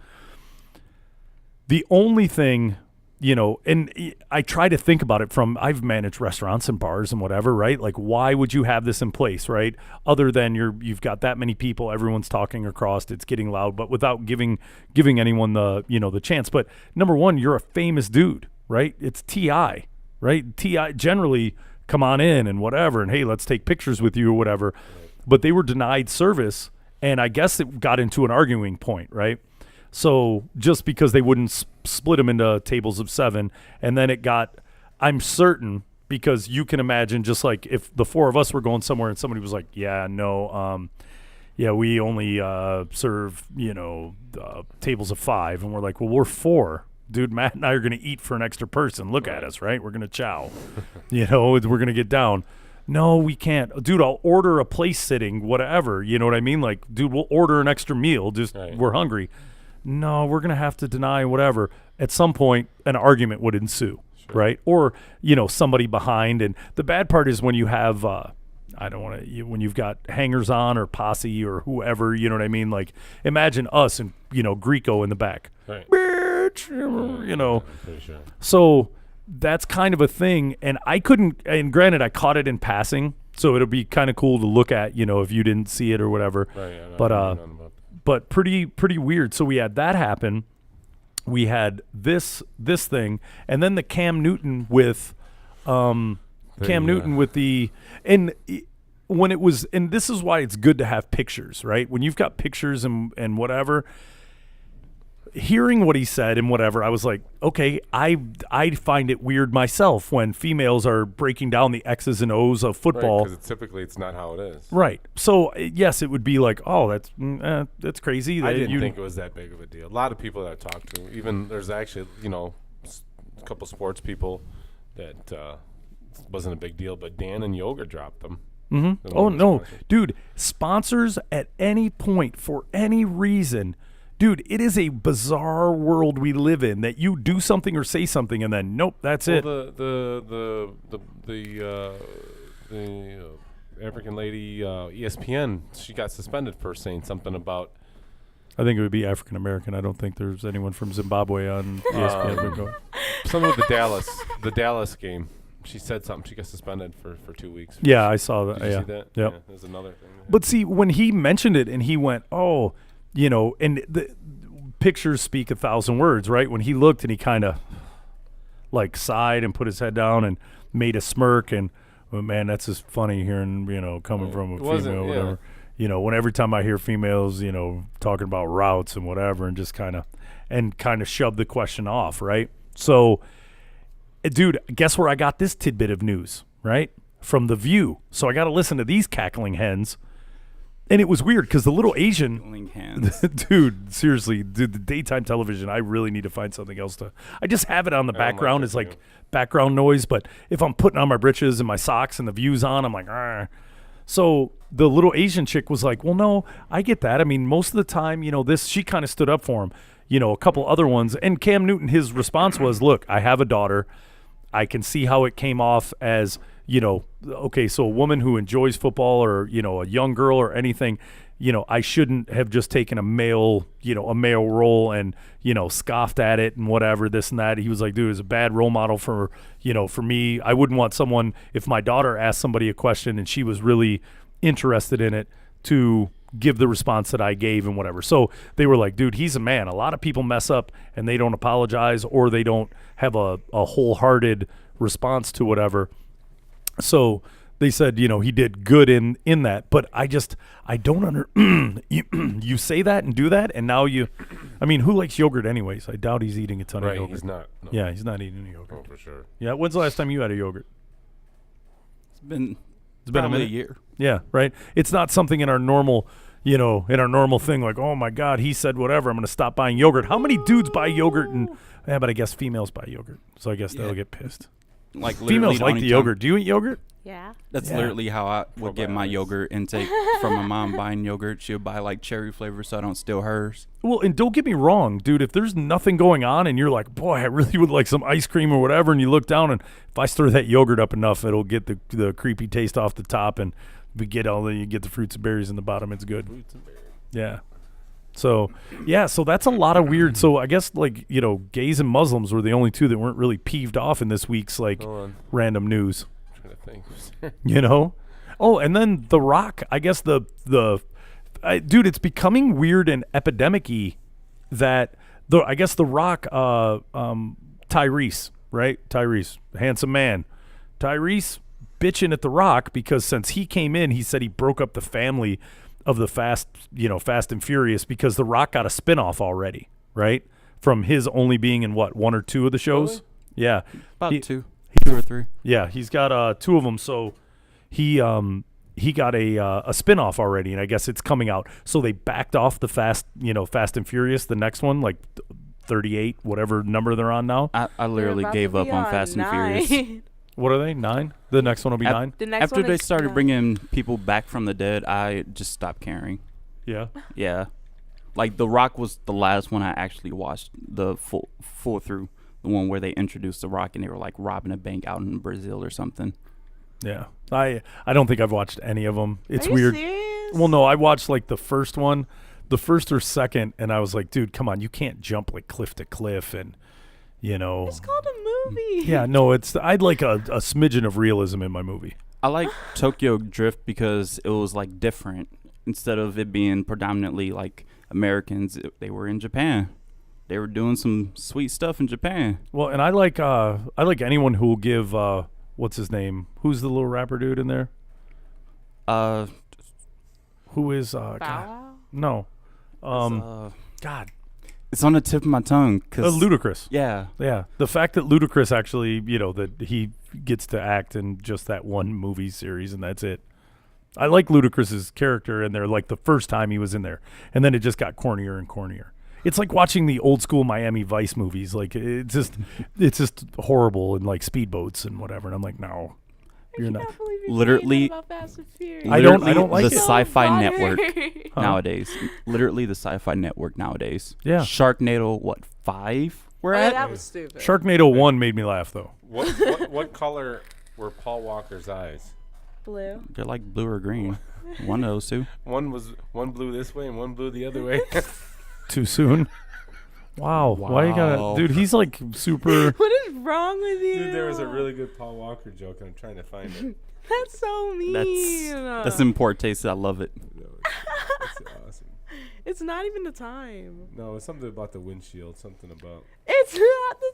The only thing, and I try to think about it I've managed restaurants and bars and whatever, right? Like, why would you have this in place, right? Other than you've got that many people, everyone's talking across, it's getting loud, but without giving anyone the chance. But number one, you're a famous dude, right? It's T.I., right? T.I. generally come on in and whatever, and hey, let's take pictures with you or whatever. But they were denied service, and I guess it got into an arguing point, right? So just because they wouldn't split them into tables of 7, and then it got, I'm certain, because you can imagine, just like if the 4 of us were going somewhere and somebody was like, yeah, no, yeah, we only serve, tables of 5, and we're like, well, we're 4. Dude, Matt and I are going to eat for an extra person. Look at us, right? We're going to chow. We're going to get down. No, we can't. Dude, I'll order a place sitting, whatever. You know what I mean? Like, dude, we'll order an extra meal. Just We're hungry. No, we're going to have to deny whatever. At some point, an argument would ensue, right? Or, somebody behind. And the bad part is when you have, when you've got hangers on or posse or whoever, you know what I mean? Like, imagine us and, Greco in the back. Right. Pretty sure. So that's kind of a thing. And and granted, I caught it in passing. So it'll be kind of cool to look at, if you didn't see it or whatever. Right, yeah, but pretty weird. So we had that happen. We had this thing, and then the Cam Newton with when it was, and this is why it's good to have pictures, right? When you've got pictures and whatever, hearing what he said and whatever, I was like, okay, I find it weird myself when females are breaking down the X's and O's of football. Because typically it's not how it is. Right. So, yes, it would be like, oh, that's crazy. I didn't think it was that big of a deal. A lot of people that I talked to, even there's actually, a couple sports people that wasn't a big deal, but Dan and Yoga dropped them. Mm-hmm. Oh, no. Dude, sponsors at any point for any reason. Dude, it is a bizarre world we live in that you do something or say something and then nope, that's it. The African lady ESPN, she got suspended for saying something about. I think it would be African American. I don't think there's anyone from Zimbabwe on ESPN. Something with the Dallas game. She said something. She got suspended for 2 weeks. Yeah, I saw that. Did you see that? Yep. Yeah, there's another thing. But see, when he mentioned it and he went, oh. And the pictures speak 1,000 words, right? When he looked and he kind of like sighed and put his head down and made a smirk and, well, man, that's just funny hearing, coming from a female or whatever. When every time I hear females, talking about routes and whatever and just kind of shove the question off, right? So, dude, guess where I got this tidbit of news, right? From The View. So I got to listen to these cackling hens. And it was weird because the little Asian, dude, seriously, the daytime television, I really need to find something else to. I just have it on the background as like background noise. But if I'm putting on my britches and my socks and the View's on, I'm like, ah. So the little Asian chick was like, well, no, I get that. I mean, most of the time, she kind of stood up for him, a couple other ones. And Cam Newton, his response was, look, I have a daughter. I can see how it came off as, okay, so a woman who enjoys football or, a young girl or anything, I shouldn't have just taken a male role and, scoffed at it and whatever, this and that. He was like, dude, it's a bad role model for me. I wouldn't want someone, if my daughter asked somebody a question and she was really interested in it, to give the response that I gave and whatever. So they were like, dude, he's a man. A lot of people mess up and they don't apologize or they don't have a wholehearted response to whatever. So they said, he did good in that, but I don't you say that and do that, and now who likes yogurt anyways? I doubt he's eating a ton of yogurt. He's not. No. Yeah, he's not eating any yogurt. Oh, for sure. Yeah, when's the last time you had a yogurt? It's been a year. Yeah, right. It's not something in our normal, thing like, oh my God, he said whatever, I'm going to stop buying yogurt. How many dudes buy yogurt? But I guess females buy yogurt, so I guess they'll get pissed. Like females like the yogurt. Do you eat yogurt? Yeah. That's literally how I would get my yogurt intake from my mom buying yogurt. She'll buy like cherry flavor so I don't steal hers. Well, and don't get me wrong, dude. If there's nothing going on and you're like, boy, I really would like some ice cream or whatever, and you look down and if I stir that yogurt up enough, it'll get the creepy taste off the top and you get the fruits and berries in the bottom. It's good. Fruits and berries. Yeah. So that's a lot of weird. So I guess gays and Muslims were the only two that weren't really peeved off in this week's random news. I'm trying to think. Oh, and then The Rock. I guess dude, it's becoming weird and epidemic-y that The Rock, Tyrese, right? Tyrese, handsome man. Tyrese bitching at The Rock because since he came in, he said he broke up the family of the Fast and Furious because The Rock got a spinoff already, right? From his only being in what, 1 or 2 of the shows? Really? Yeah. About He- 2 or 3. Yeah, he's got 2 of them. So he got a spin-off already, and I guess it's coming out. So they backed off the Fast and Furious, the next one, like 38, whatever number they're on now. I literally gave up on Fast and Furious. What are they? 9? The next one will be 9? The next After one they is started 9. bringing people back from the dead, I just stopped caring. Yeah. Yeah. Like, The Rock was the last one I actually watched the full through. The one where they introduced The Rock and they were, like, robbing a bank out in Brazil or something. Yeah. I don't think I've watched any of them. It's Are you weird. serious? Well, no, I watched like the first one, the first or second, and I was like, dude, come on, you can't jump like cliff to cliff, and It's called a movie. Yeah, no, I'd like a smidgen of realism in my movie. I like Tokyo Drift because it was, like, different. Instead of it being predominantly, like, Americans, they were in Japan. They were doing some sweet stuff in Japan. Well, and I like anyone who will give what's his name? Who's the little rapper dude in there? Who is Bow God, Wow? no. God. It's on the tip of my tongue. Ludacris. Yeah. Yeah. The fact that Ludacris actually, that he gets to act in just that one movie series and that's it. I like Ludacris's character in there, like the first time he was in there, and then it just got cornier and cornier. It's like watching the old school Miami Vice movies. Like it's just horrible, and like speedboats and whatever. And I'm like, no, you're not. Literally- I don't like the it. Sci-Fi So Network buttery. nowadays. Literally the Sci-Fi Network nowadays. Yeah. Sharknado, 5? We're Oh, at? that was stupid. Sharknado 1 made me laugh though. What color were Paul Walker's eyes? Blue. They're like blue or green. One of those two. One blew this way and one blew the other way. Too soon. Wow. Why you gotta, dude? He's like super. What is wrong with you? Dude, there was a really good Paul Walker joke, and I'm trying to find it. That's so mean. That's in poor taste. I love it. That's awesome. It's not even the time. No, it's something about the windshield. Something about It's not the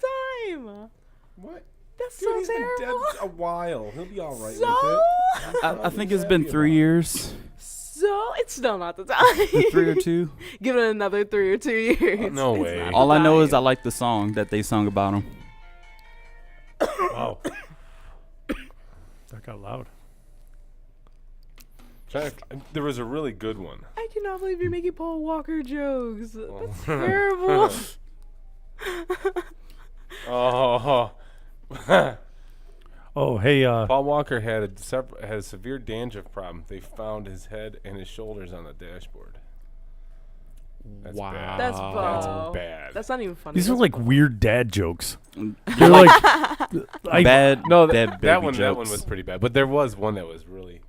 time. what? That's Dude, so he's been terrible. dead a while. He'll be all right So, with it. I think it's been 3 years. so it's still not the time. 3 or 2. Give it another 3 or 2 years. No It's way. not All the I know is I time. like the song that they sung about him. Wow. That got loud. There was a really good one. I cannot believe you're making Paul Walker jokes. Oh. That's terrible. Oh, Oh, hey. Paul Walker had a severe dandruff problem. They found his head and his shoulders on the dashboard. That's Wow. bad. That's That's bad. bad. That's not even funny. These are That's like funny. weird dad jokes. They're like Bad. No, dead that baby one jokes. was pretty bad. But there was one that was really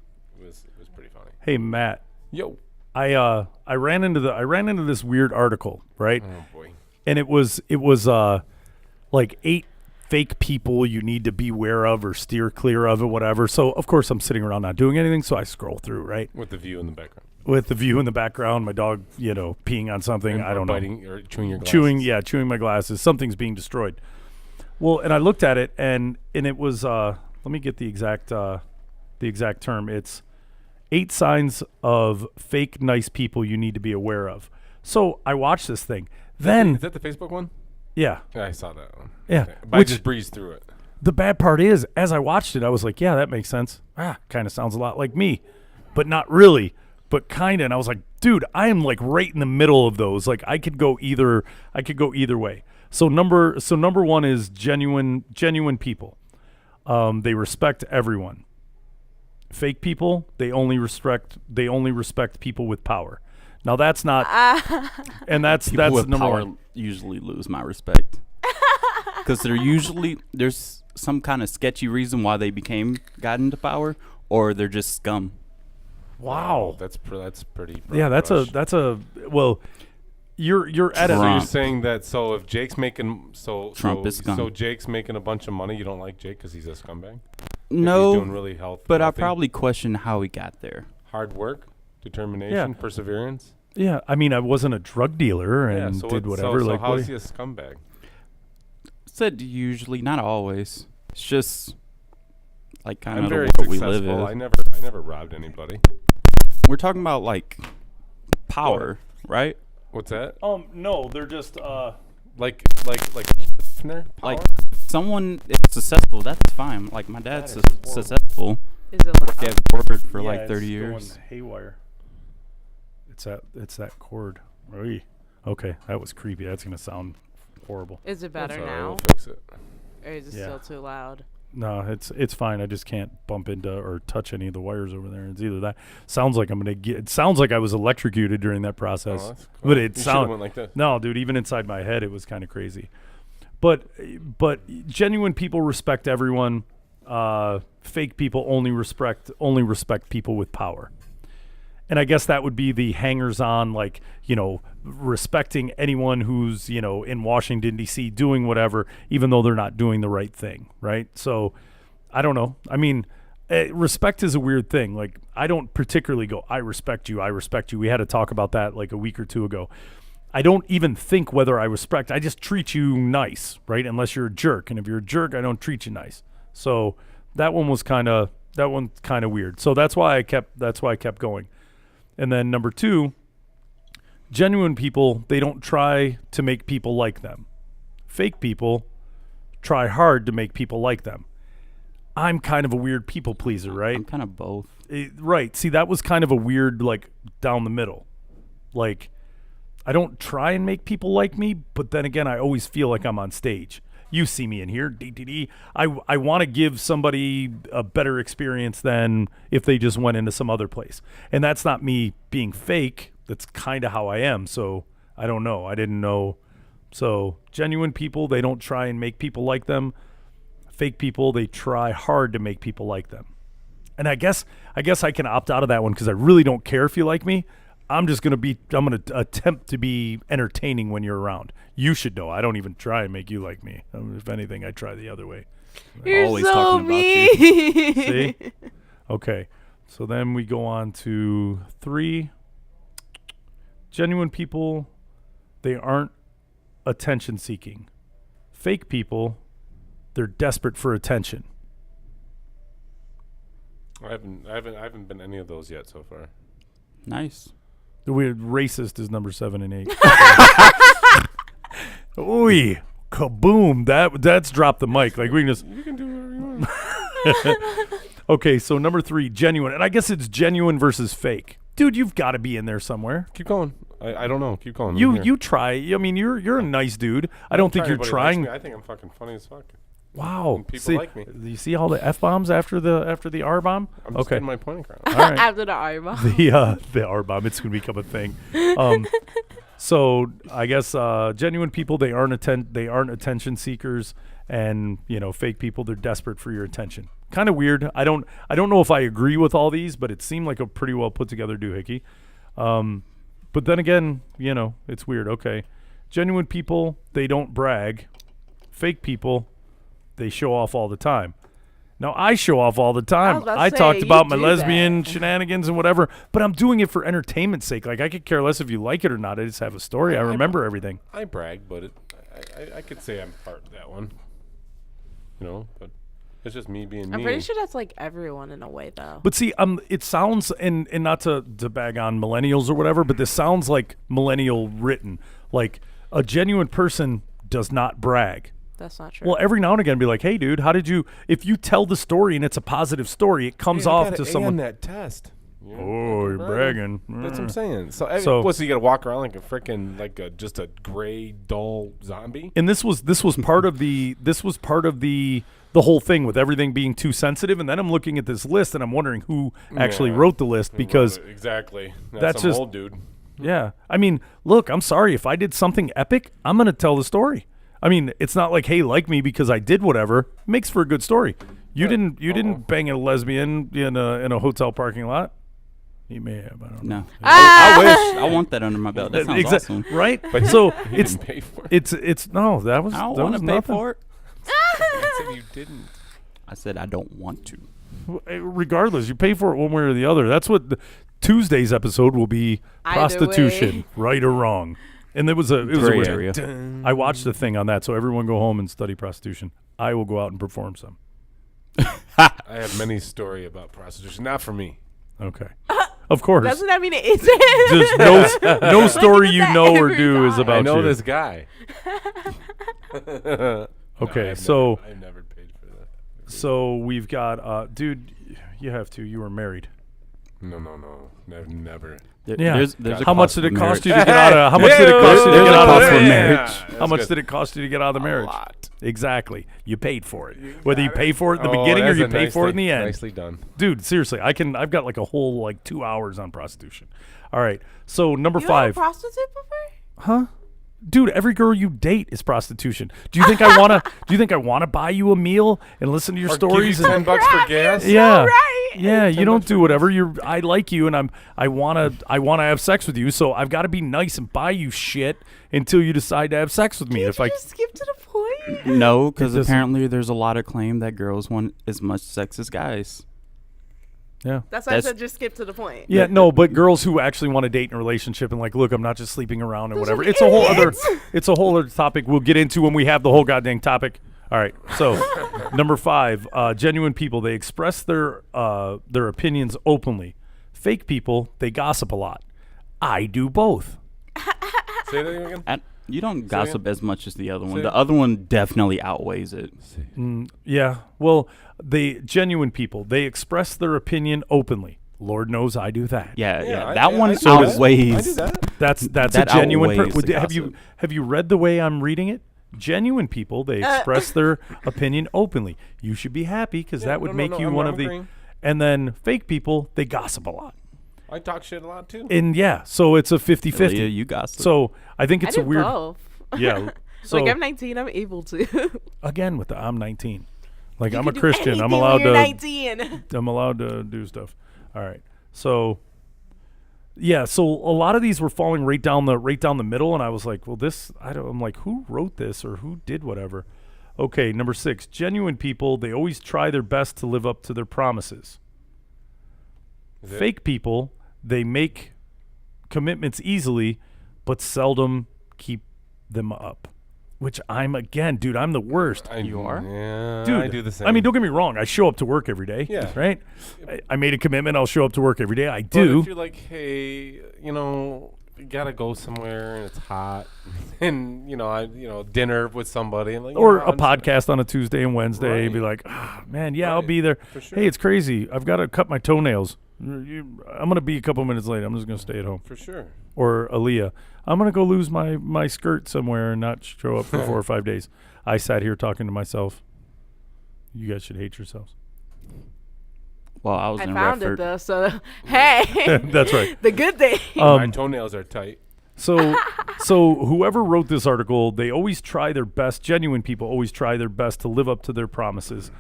was pretty funny. Hey Matt, Yo. I ran into this weird article, right? Oh boy. And it was like 8 fake people you need to beware of or steer clear of or whatever. So of course I'm sitting around not doing anything, so I scroll through, right? With the view in the background. With the view in the background, my dog, peeing on something, I don't know. Biting or chewing your glasses. Chewing my glasses. Something's being destroyed. Well, and I looked at it and it was let me get the exact term. It's 8 signs of fake nice people you need to be aware of. So I watched this thing. Then Is that the Facebook one? yeah. Yeah, I saw that one. Yeah. Okay. But I Which- just breezed through it. The bad part is, as I watched it, I was like, yeah, that makes sense. Kind of sounds a lot like me, but not really, but kind of. And I was like, dude, I am like right in the middle of those. Like I could go either way. So number 1 is genuine people. They respect everyone. Fake people, they only respect people with power. Now that's not, and that's People with number power 1. usually lose my respect. Because there's some kind of sketchy reason why they got into power, or they're just scum. Wow. That's pretty. Yeah, broad brush. that's a well. You're at So it. you're Trump. saying that if Jake's making Trump is scum. So Jake's making a bunch of money. You don't like Jake because he's a scumbag. No, He's doing really but I healthy? probably question how he got there. Hard work, determination, Yeah. perseverance. Yeah, I mean, I wasn't a drug dealer and did whatever. So like, how what is do he a scumbag? Said usually, not always. It's just like kind I'm of the very world we live successful. in. I never robbed anybody. We're talking about like power, right? What's that? No, they're just Like Hefner? Like Power? someone is successful, that's fine. Like my dad's That is horrible. successful. Is it loud? Worked at Ward for yeah, like 30 it's years. going haywire. It's that cord. Oy. Okay, that was creepy. That's gonna sound horrible. Is it That's better all right, now? we'll fix it. Or is it Yeah. still too loud? No, it's fine. I just can't bump into or touch any of the wires over there. It's either that. Sounds like I'm gonna get. It sounds like I was electrocuted during that process. Oh, that's cool. But it You should've sounded went like this. No, dude. Even inside my head, it was kind of crazy. But genuine people respect everyone. Fake people only respect people with power. And I guess that would be the hangers-on, like, respecting anyone who's, in Washington, D.C. doing whatever, even though they're not doing the right thing, right? So, I don't know. I mean, respect is a weird thing. Like, I don't particularly go, I respect you. We had to talk about that like a week or two ago. I don't even think whether I respect. I just treat you nice, right? Unless you're a jerk. And if you're a jerk, I don't treat you nice. So, that one's kind of weird. So, that's why I kept going. And then number 2, genuine people, they don't try to make people like them. Fake people try hard to make people like them. I'm kind of a weird people pleaser, right? I'm kind of both. Right. See, that was kind of a weird, like, down the middle. Like, I don't try and make people like me, but then again, I always feel like I'm on stage. You see me in here, I want to give somebody a better experience than if they just went into some other place. And that's not me being fake. That's kind of how I am. So I don't know. I didn't know. So genuine people, they don't try and make people like them. Fake people, they try hard to make people like them. And I guess I can opt out of that one because I really don't care if you like me. I'm going to attempt to be entertaining when you're around. You should know. I don't even try and make you like me. If anything, I try the other way. You're always so talking about mean. you. See? Okay. So then we go on to 3. Genuine people, they aren't attention seeking. Fake people, they're desperate for attention. I haven't been any of those yet so far. Nice. The weird racist is number 7 and 8. Ooh, kaboom! That's dropped the mic. Like we can just. You can do whatever you want. Okay, so number 3, genuine, and I guess it's genuine versus fake. Dude, you've got to be in there somewhere. Keep going. I don't know. Keep going. You try. I mean, you're a nice dude. I don't think you're Anybody trying. likes me. I think I'm fucking funny as fuck. Wow. And people See, like me. You see all the F-bombs after the R-bomb? I'm just Okay. getting my point across. All right. After the eyeball. The R-bomb, it's going to become a thing. So I guess genuine people, they aren't attention seekers, and fake people, they're desperate for your attention. Kind of weird. I don't know if I agree with all these, but it seemed like a pretty well put together doohickey. But then again, it's weird. Okay. Genuine people, they don't brag. Fake people, they show off all the time. Now, I show off all the time. about to I say, talked you about my do lesbian that. shenanigans and whatever, but I'm doing it for entertainment's sake. Like, I could care less if you like it or not. I just have a story. I remember everything. I brag, but I could say I'm part of that one. But it's just me being me. I'm pretty sure that's like everyone in a way, though. But see, it sounds, and not to bag on millennials or whatever, but this sounds like millennial written. Like, a genuine person does not brag. That's not true. Well, every now and again, be like, "Hey, dude, how did you?" If you tell the story and it's a positive story, it comes off to someone. on that test. Oh, you're bragging. That's what I'm saying. So you got to walk around like a freaking just a gray dull zombie. And this was part of the whole thing with everything being too sensitive. And then I'm looking at this list and I'm wondering who actually wrote the list, because exactly that's some just old dude. Yeah, I mean, look, I'm sorry if I did something epic, I'm gonna tell the story. I mean, it's not like, hey, like me because I did whatever. It makes for a good story. You didn't bang a lesbian in a hotel parking lot. He may have. I don't know. No. I wish. I want that under my belt. That sounds awesome. Right? But So you it's didn't pay for it. it's no, that was I don't that want was to pay nothing. for it. I said you didn't. I said I don't want to. Regardless, you pay for it one way or the other. That's what Tuesday's episode will be: Either prostitution, way. right or wrong. And it was a Gray weird area. I watched the thing on that, so everyone go home and study prostitution. I will go out and perform some. I have many story about prostitution. Not for me. Okay. Of course. Doesn't that mean it isn't? Just no story you that know or every do is time. about I know you. this guy. Okay, I've so never paid for that. so we've got dude, you have to. You were married. No, never. Yeah. There's a How much cost did it of cost marriage. you to get out of? How much did it cost you to There's get a out cost of for the marriage. How much did it cost you to get out of the marriage? A lot. Exactly. You paid for it. Whether you pay for it in the beginning or that's you a pay for it in the end. Nicely done. Dude, seriously, I've got like a whole like 2 hours on prostitution. All right. So number You 5. had a prostitute before? Huh? Dude, every girl you date is prostitution. Do you think I wanna? Do you think I wanna buy you a meal and listen to your Or stories? give you and, $10 for gas. yeah, right. yeah. You don't do whatever. I like you, and I wanna have sex with you. So I've got to be nice and buy you shit until you decide to have sex with me. Can't If you I just skip to the point? No, because It doesn't- apparently there's a lot of claim that girls want as much sex as guys. yeah. That's why I That's- said just skip to the point. Yeah, no, but girls who actually want to date in a relationship and like, look, I'm not just sleeping around and Those whatever. are It's a whole other idiots. it's a whole other topic we'll get into when we have the whole goddamn topic. All right. So, number 5, genuine people, they express their opinions openly. Fake people, they gossip a lot. I do both. Say that again. You don't gossip as much as the other one. Say- The other one definitely outweighs it. Yeah. Well, they genuine people, they express their opinion openly. Lord knows I do that. Yeah. I That do one that. outweighs. I do that. That's That a genuine outweighs the have you read the way I'm reading it? Genuine people, they express their opinion openly. You should be happy because that would no, make no, you I'm one of the agreeing. and then fake people, they gossip a lot. I talk shit a lot too. And yeah, so it's a 50-50. Leah, you gossip. So I think I it's a do weird both. yeah. So Like I'm 19, I'm able to. again with the I'm 19. Like You I'm can a do Christian. anything I'm when allowed you're to 19. I'm allowed to do stuff. All right. So yeah, so a lot of these were falling right down the middle, and I was like, well, I'm like, who wrote this or who did whatever? Okay, number 6, genuine people, they always try their best to live up to their promises. Is it- Fake people, they make commitments easily, but seldom keep them up. Which I'm the worst. You are? Yeah, Dude, I do the same. I mean, don't get me wrong. I show up to work every day. Yeah. Right? I made a commitment. I'll show up to work every day. I But do. if you're like, hey, you gotta go somewhere and it's hot, and dinner with somebody, and like, Or a I'm just- podcast on a Tuesday and Wednesday. Right. Be like, man, yeah, I'll Right. be there. For sure. Hey, it's crazy. I've got to cut my toenails. I'm going to be a couple minutes late. I'm just going to stay at home. For sure. Or Aaliyah, I'm going to go lose my skirt somewhere and not show up for 4 or 5 days. I sat here talking to myself. You guys should hate yourselves. Well, I was I in found it Redford. though, so hey, That's right. the good thing. My toenails are tight. So whoever wrote this article, they always try their best. Genuine people always try their best to live up to their promises.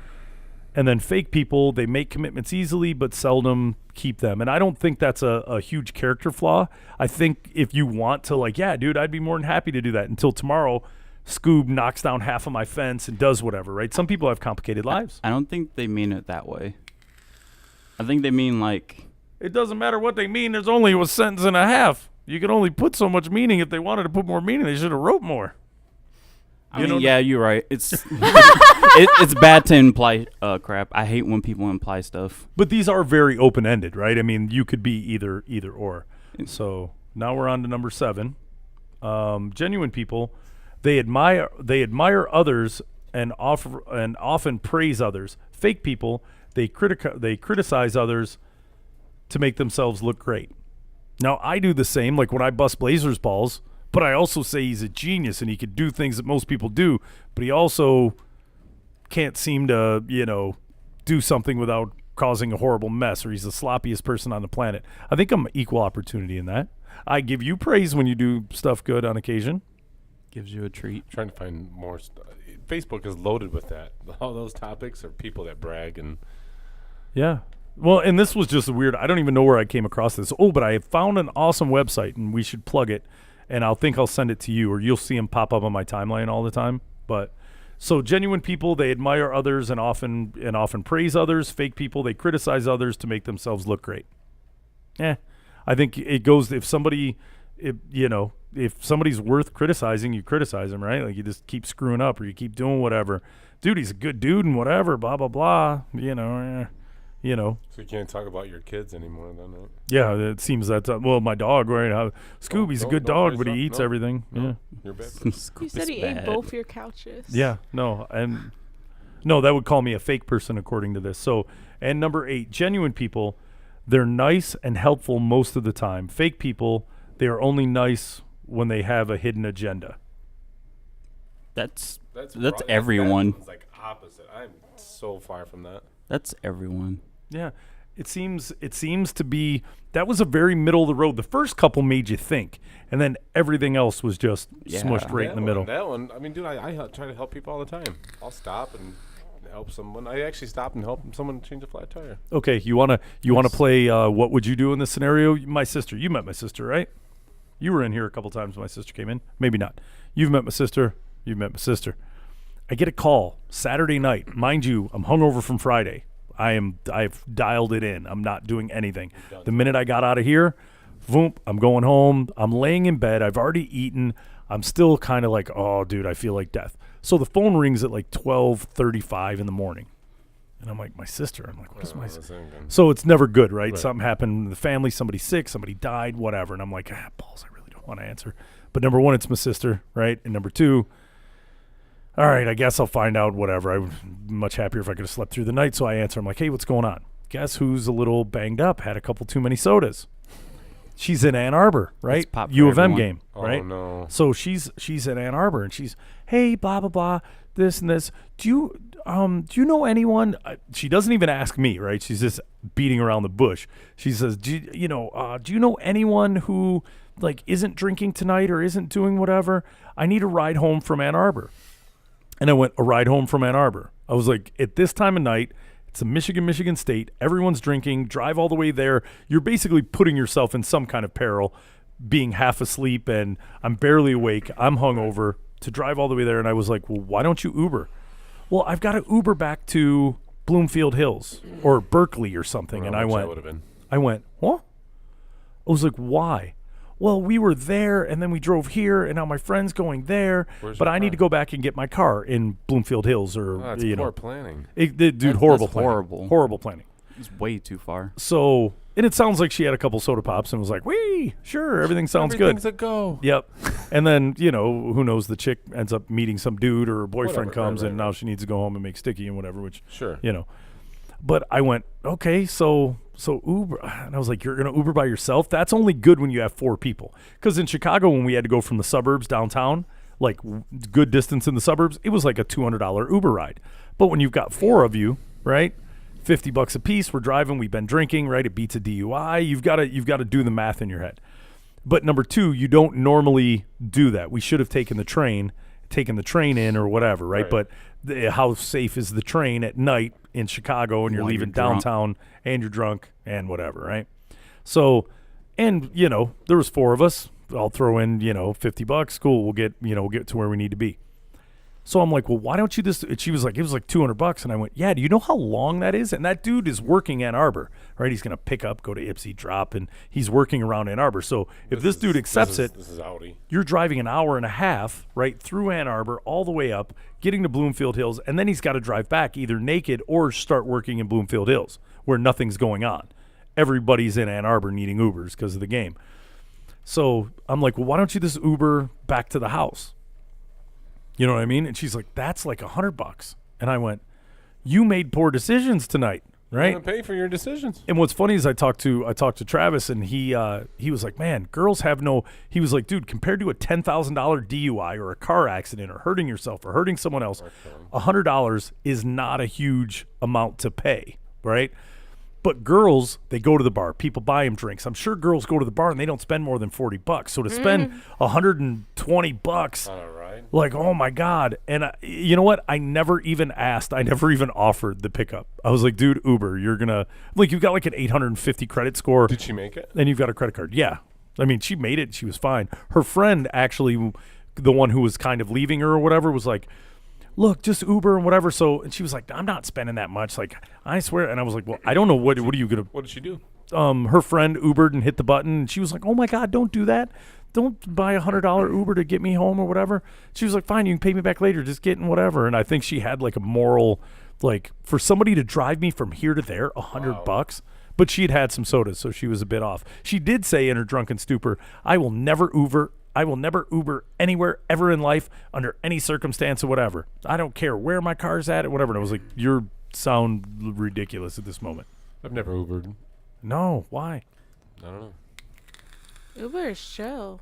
And then fake people, they make commitments easily but seldom keep them. And I don't think that's a huge character flaw. I think if you want to, like, yeah, dude, I'd be more than happy to do that until tomorrow Scoob knocks down half of my fence and does whatever, right? Some people have complicated lives. I don't think they mean it that way. I think they mean like It doesn't matter what they mean. There's only a sentence and a half. You can only put so much meaning. If they wanted to put more meaning, they should have wrote more. I mean, yeah, you're right. It's it's bad to imply crap. I hate when people imply stuff. But these are very open-ended, right? I mean, you could be either or. So now we're on to number 7. Genuine people, they admire others and often praise others. Fake people, they criticize others to make themselves look great. Now I do the same. Like when I bust Blazer's balls. But I also say he's a genius and he could do things that most people do, but he also can't seem to, do something without causing a horrible mess, or he's the sloppiest person on the planet. I think I'm equal opportunity in that. I give you praise when you do stuff good on occasion. Gives you a treat. Trying to find more stuff. Facebook is loaded with that. All those topics are people that brag and Yeah. Well, and this was just weird. I don't even know where I came across this. Oh, but I have found an awesome website, and we should plug it. And I'll send it to you, or you'll see them pop up on my timeline all the time. But so genuine people, they admire others and often praise others. Fake people, they criticize others to make themselves look great. I think it goes if somebody's worth criticizing, you criticize them, right? Like you just keep screwing up or you keep doing whatever. Dude, he's a good dude and whatever, blah blah blah. you know. So you can't talk about your kids anymore, then, right? Yeah, it seems that. Well, my dog, right? Scooby's a good don't dog, raise but he up. eats No. everything. No. Yeah. You're bad. You said he ate both your couches. Yeah. No, and no, that would call me a fake person according to this. So, and number 8, genuine people, they're nice and helpful most of the time. Fake people, they are only nice when they have a hidden agenda. That's wrong. everyone. That's like opposite. I'm so far from that. That's everyone. Yeah. It seems to be that was a very middle of the road. The first couple made you think, and then everything else was just smushed right in the middle. That one, I mean, dude, I try to help people all the time. I'll stop and help someone. I actually stopped and helped someone change a flat tire. Okay, you wanna play what would you do in this scenario? My sister, you met my sister, right? You were in here a couple times when my sister came in. Maybe not. You've met my sister. You've met my sister. I get a call Saturday night. Mind you, I'm hungover from Friday. I've dialed it in. I'm not doing anything. The minute I got out of here, voom, I'm going home. I'm laying in bed. I've already eaten. I'm still kind of like, oh, dude, I feel like death. So the phone rings at like 12:35 in the morning. And I'm like, my sister. I'm like, what is my sister? So it's never good, right? Something happened in the family. Somebody's sick. Somebody died, whatever. And I'm like, balls, I really don't want to answer. But number 1, it's my sister, right? And number 2, all right, I guess I'll find out, whatever. I'm much happier if I could have slept through the night. So I answer. I'm like, hey, what's going on? Guess who's a little banged up, had a couple too many sodas. She's in Ann Arbor, right? U of M game, right? Oh, no. So she's in Ann Arbor, and she's, hey, blah, blah, blah, this and this. Do you know anyone? She doesn't even ask me, right? She's just beating around the bush. She says, do you know anyone who, like, isn't drinking tonight or isn't doing whatever? I need a ride home from Ann Arbor. And I went, a ride home from Ann Arbor. I was like, at this time of night, it's a Michigan state. Everyone's drinking. Drive all the way there. You're basically putting yourself in some kind of peril, being half asleep, and I'm barely awake. I'm hungover to drive all the way there. And I was like, well, why don't you Uber? Well, I've got to Uber back to Bloomfield Hills or Berkeley or something. And I went, what? I was like, why? Well, we were there, and then we drove here, and now my friend's going there. But I need to go back and get my car in Bloomfield Hills, or that's poor planning. Dude, horrible That's planning. horrible Planning. It's way too far. So, and it sounds like she had a couple soda pops and was like, "Wee, sure, everything sounds Everything's good." a go. Yep. And then who knows? The chick ends up meeting some dude, or her boyfriend Whatever, comes, right, and now she needs to go home and make sticky and whatever. Which Sure. But I went, okay, so Uber, and I was like, you're gonna Uber by yourself? That's only good when you have 4 people. Because in Chicago, when we had to go from the suburbs downtown, like good distance in the suburbs, it was like a $200 Uber ride. But when you've got 4 of you, right, $50 a piece, we're driving, we've been drinking, right? It beats a DUI. You've got to do the math in your head. But number 2, you don't normally do that. We should have taken the train in or whatever, right? But how safe is the train at night in Chicago, and you're leaving downtown and you're drunk and whatever, right? So, and there was 4 of us. I'll throw in $50. Cool, we'll get to where we need to be. So I'm like, well, why don't you just? She was like, it was like $200, and I went, yeah. Do you know how long that is? And that dude is working Ann Arbor, right? He's gonna pick up, go to Ipsy, drop, and he's working around Ann Arbor. So if this dude accepts it, this is Audi. You're driving an hour and a half right through Ann Arbor, all the way up, getting to Bloomfield Hills, and then he's got to drive back either naked or start working in Bloomfield Hills, where nothing's going on. Everybody's in Ann Arbor needing Ubers because of the game. So I'm like, well, why don't you just Uber back to the house? You know what I mean? And she's like, that's like $100. And I went, you made poor decisions tonight, right? You're gonna pay for your decisions. And what's funny is I talked to Travis, and he was like, man, girls have no. He was like, dude, compared to a $10,000 DUI or a car accident or hurting yourself or hurting someone else, $100 is not a huge amount to pay, right? But girls, they go to the bar. People buy them drinks. I'm sure girls go to the bar and they don't spend more than $40. So to spend $120, All right. like, oh my God. And you know what? I never even asked. I never even offered the pickup. I was like, dude, Uber, you've got like an 850 credit score. Did she make it? And you've got a credit card. Yeah. I mean, she made it. She was fine. Her friend, actually, the one who was kind of leaving her or whatever, was like, look, just Uber and whatever. So, and she was like, I'm not spending that much. Like, I swear. And I was like, well, I don't know. What are you going to? What did she do? Her friend Ubered and hit the button. And she was like, oh my God, don't do that. Don't buy $100 Uber to get me home or whatever. She was like, fine, you can pay me back later. Just get in whatever. And I think she had like a moral Like for somebody to drive me from here to there, $100. But she'd had some sodas, so she was a bit off. She did say in her drunken stupor, I will never Uber anywhere ever in life under any circumstance or whatever. I don't care where my car's at or whatever. And I was like, you sound ridiculous at this moment. I've never Ubered. No, why? I don't know. Uber is chill.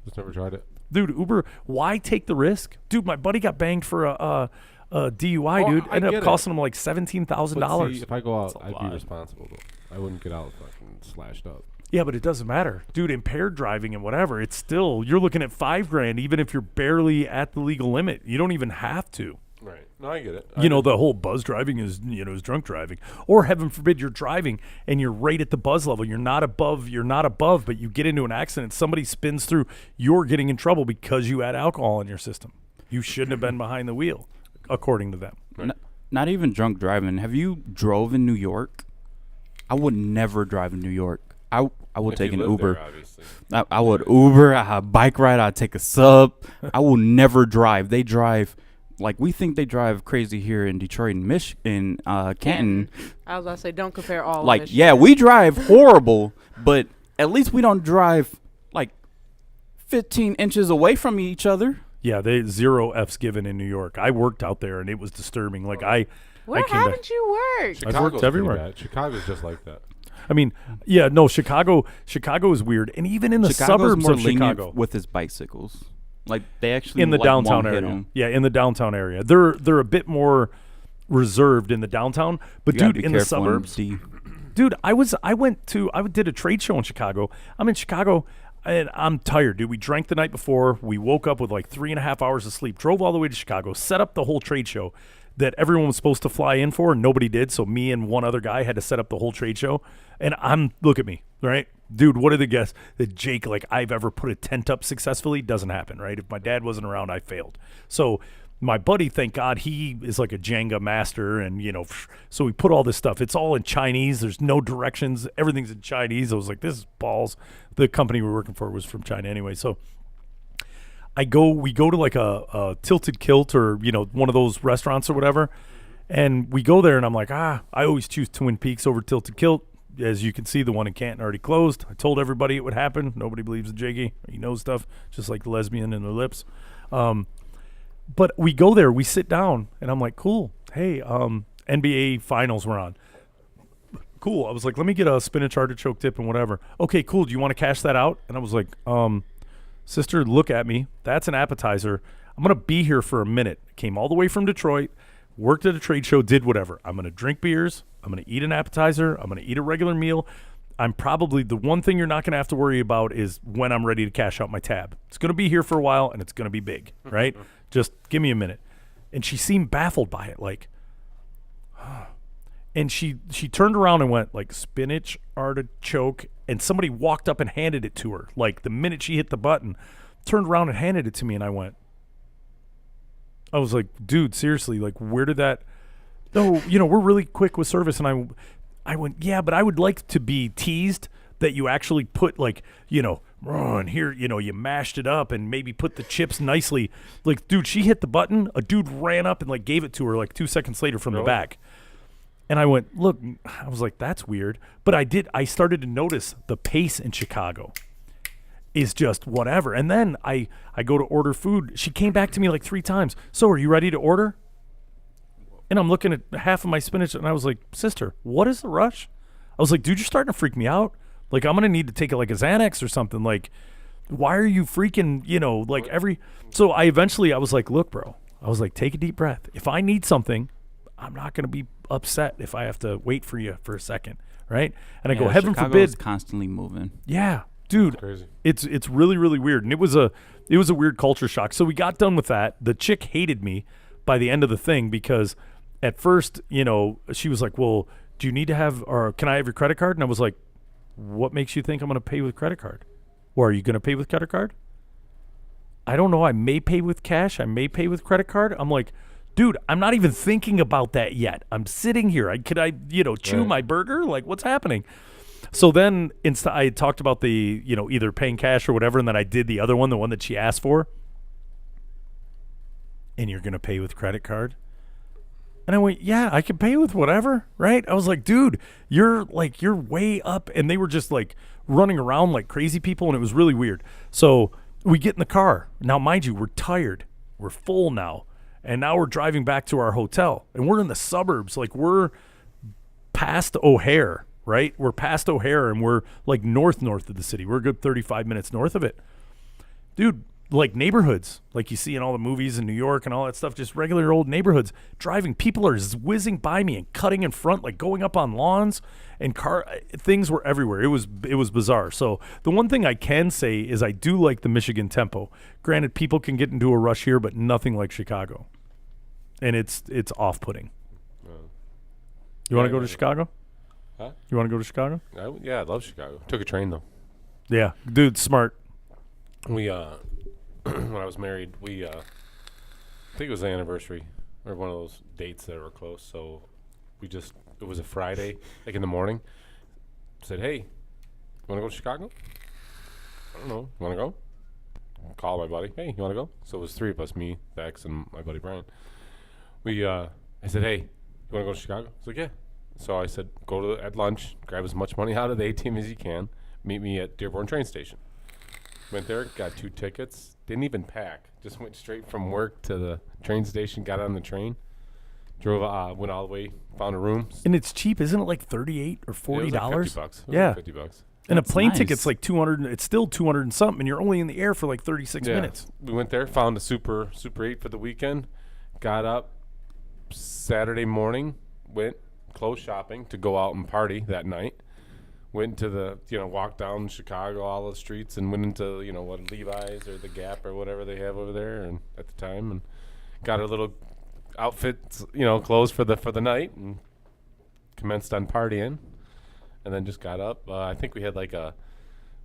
Just never tried it. Dude, Uber, why take the risk? Dude, my buddy got banged for a DUI, Oh, dude. I Ended get up it. costing him like $17,000. But see, if I go out, That's a I'd lot. be responsible. Though. I wouldn't get out fucking slashed up. Yeah, but it doesn't matter. Dude, impaired driving and whatever, it's still, you're looking at $5,000 even if you're barely at the legal limit. You don't even have to. Right. No, I get it. You know, the whole buzz driving is, is drunk driving. Or heaven forbid you're driving and you're right at the buzz level. You're not above, but you get into an accident. Somebody spins through. You're getting in trouble because you had alcohol in your system. You shouldn't have been behind the wheel, according to them. Right. Not even drunk driving. Have you drove in New York? I would never drive in New York. I would If take you an live there, Uber. obviously. I would Uber. I bike ride. I'd take a sub. I will never drive. They drive like we think they drive crazy here in Detroit and Canton. I was about to say, don't compare all Like, of yeah, we drive horrible, but at least we don't drive like 15 inches away from each other. Yeah, they zero F's given in New York. I worked out there and it was disturbing. Like Where came back- haven't you worked? I've worked Chicago's pretty everywhere. bad. Chicago's just like that. I mean, yeah, no, Chicago is weird. And even in the Chicago's suburbs more of lenient Chicago. with his bicycles. Like they actually In the like, downtown won't hit area. 'em. Yeah, in the downtown area. They're a bit more reserved in the downtown. But You gotta dude, be in the careful suburbs, D. dude, I did a trade show in Chicago. I'm in Chicago and I'm tired, dude. We drank the night before. We woke up with like 3.5 hours of sleep, drove all the way to Chicago, set up the whole trade show that everyone was supposed to fly in for, and nobody did. So me and one other guy had to set up the whole trade show. And look at me, right? Dude, what are the guess that Jake, like I've ever put a tent up successfully? Doesn't happen, right? If my dad wasn't around, I failed. So my buddy, thank God, he is like a Jenga master. And, so we put all this stuff. It's all in Chinese. There's no directions. Everything's in Chinese. I was like, this is balls. The company we were working for was from China anyway. So we go to like a Tilted Kilt or, one of those restaurants or whatever. And we go there and I'm like, I always choose Twin Peaks over Tilted Kilt. As you can see, the one in Canton already closed. I told everybody it would happen. Nobody believes in Jiggy. He knows stuff, just like the lesbian and their lips. But we go there, we sit down, and I'm like, cool. Hey, NBA finals were on. Cool. I was like, let me get a spinach artichoke dip and whatever. Okay, cool. Do you want to cash that out? And I was like, sister, look at me. That's an appetizer. I'm going to be here for a minute. Came all the way from Detroit, worked at a trade show, did whatever. I'm going to drink beers. I'm going to eat an appetizer. I'm going to eat a regular meal. I'm probably the one thing you're not going to have to worry about is when I'm ready to cash out my tab. It's going to be here for a while and it's going to be big, right? Just give me a minute. And she seemed baffled by it, like, and she turned around and went like spinach artichoke, and somebody walked up and handed it to her. Like the minute she hit the button, turned around and handed it to me, and I was like, dude, seriously, like where did that? No, we're really quick with service, and I went, yeah, but I would like to be teased that you actually put like, and here, you mashed it up and maybe put the chips nicely. Like, dude, she hit the button. A dude ran up and like gave it to her like 2 seconds later from the back. And I went, look, I was like, that's weird. But I started to notice the pace in Chicago is just whatever. And then I go to order food. She came back to me like 3 times. So are you ready to order? And I'm looking at half of my spinach, and I was like, sister, what is the rush? I was like, dude, you're starting to freak me out. Like, I'm going to need to take like a Xanax or something. Like, why are you freaking, like So I was like, look, bro. I was like, take a deep breath. If I need something, I'm not going to be upset if I have to wait for you for a second, right? And I go, heaven Chicago's forbid. constantly moving. Yeah, dude. Crazy. It's really, really weird. And it was a weird culture shock. So we got done with that. The chick hated me by the end of the thing because at first, she was like, well, do you need to have, or can I have your credit card? And I was like, what makes you think I'm going to pay with credit card? Or are you going to pay with credit card? I don't know. I may pay with cash. I may pay with credit card. I'm like, dude, I'm not even thinking about that yet. I'm sitting here. Could I chew my burger? Like, what's happening? So then I talked about the, either paying cash or whatever, and then I did the other one, the one that she asked for. And you're going to pay with credit card? And I went, yeah, I can pay with whatever, right? I was like, dude, you're way up. And they were just like running around like crazy people, and it was really weird. So we get in the car. Now, mind you, we're tired. We're full now. And now we're driving back to our hotel. And we're in the suburbs. Like, we're past O'Hare, right? We're past O'Hare, and we're like north of the city. We're a good 35 minutes north of it. Dude, like neighborhoods, like you see in all the movies in New York and all that stuff, just regular old neighborhoods. Driving, people are whizzing by me and cutting in front, like going up on lawns, and things were everywhere. It was bizarre. So the one thing I can say is I do like the Michigan tempo. Granted, people can get into a rush here, but nothing like Chicago, and it's off-putting. You want to go to Chicago? Huh? You want to go to Chicago? Yeah, I love Chicago. Took a train though. Yeah, dude, smart. We when I was married, I think it was the anniversary or one of those dates that were close. So it was a Friday, like in the morning. Said, hey, you want to go to Chicago? I don't know. You want to go? Call my buddy. Hey, you want to go? So it was three of us, me, Bex, and my buddy Brian. I said, hey, you want to go to Chicago? He's like, yeah. So I said, at lunch, grab as much money out of the ATM as you can. Meet me at Dearborn train station. Went there, got 2 tickets. Didn't even pack. Just went straight from work to the train station, got on the train. Drove, went all the way, found a room. And it's cheap, isn't it? Like $38 or $40? It was like $50. Yeah. Like $50. And That's a plane nice. ticket's like 200. It's still 200 and something, and you're only in the air for like 36 minutes. We went there, found a Super 8 for the weekend. Got up Saturday morning, went clothes shopping to go out and party that night. Went to walked down Chicago, all the streets, and went into, what, Levi's or the Gap or whatever they have over there and at the time, and got a little outfits, clothes for the night, and commenced on partying, and then just got up. I think we had like a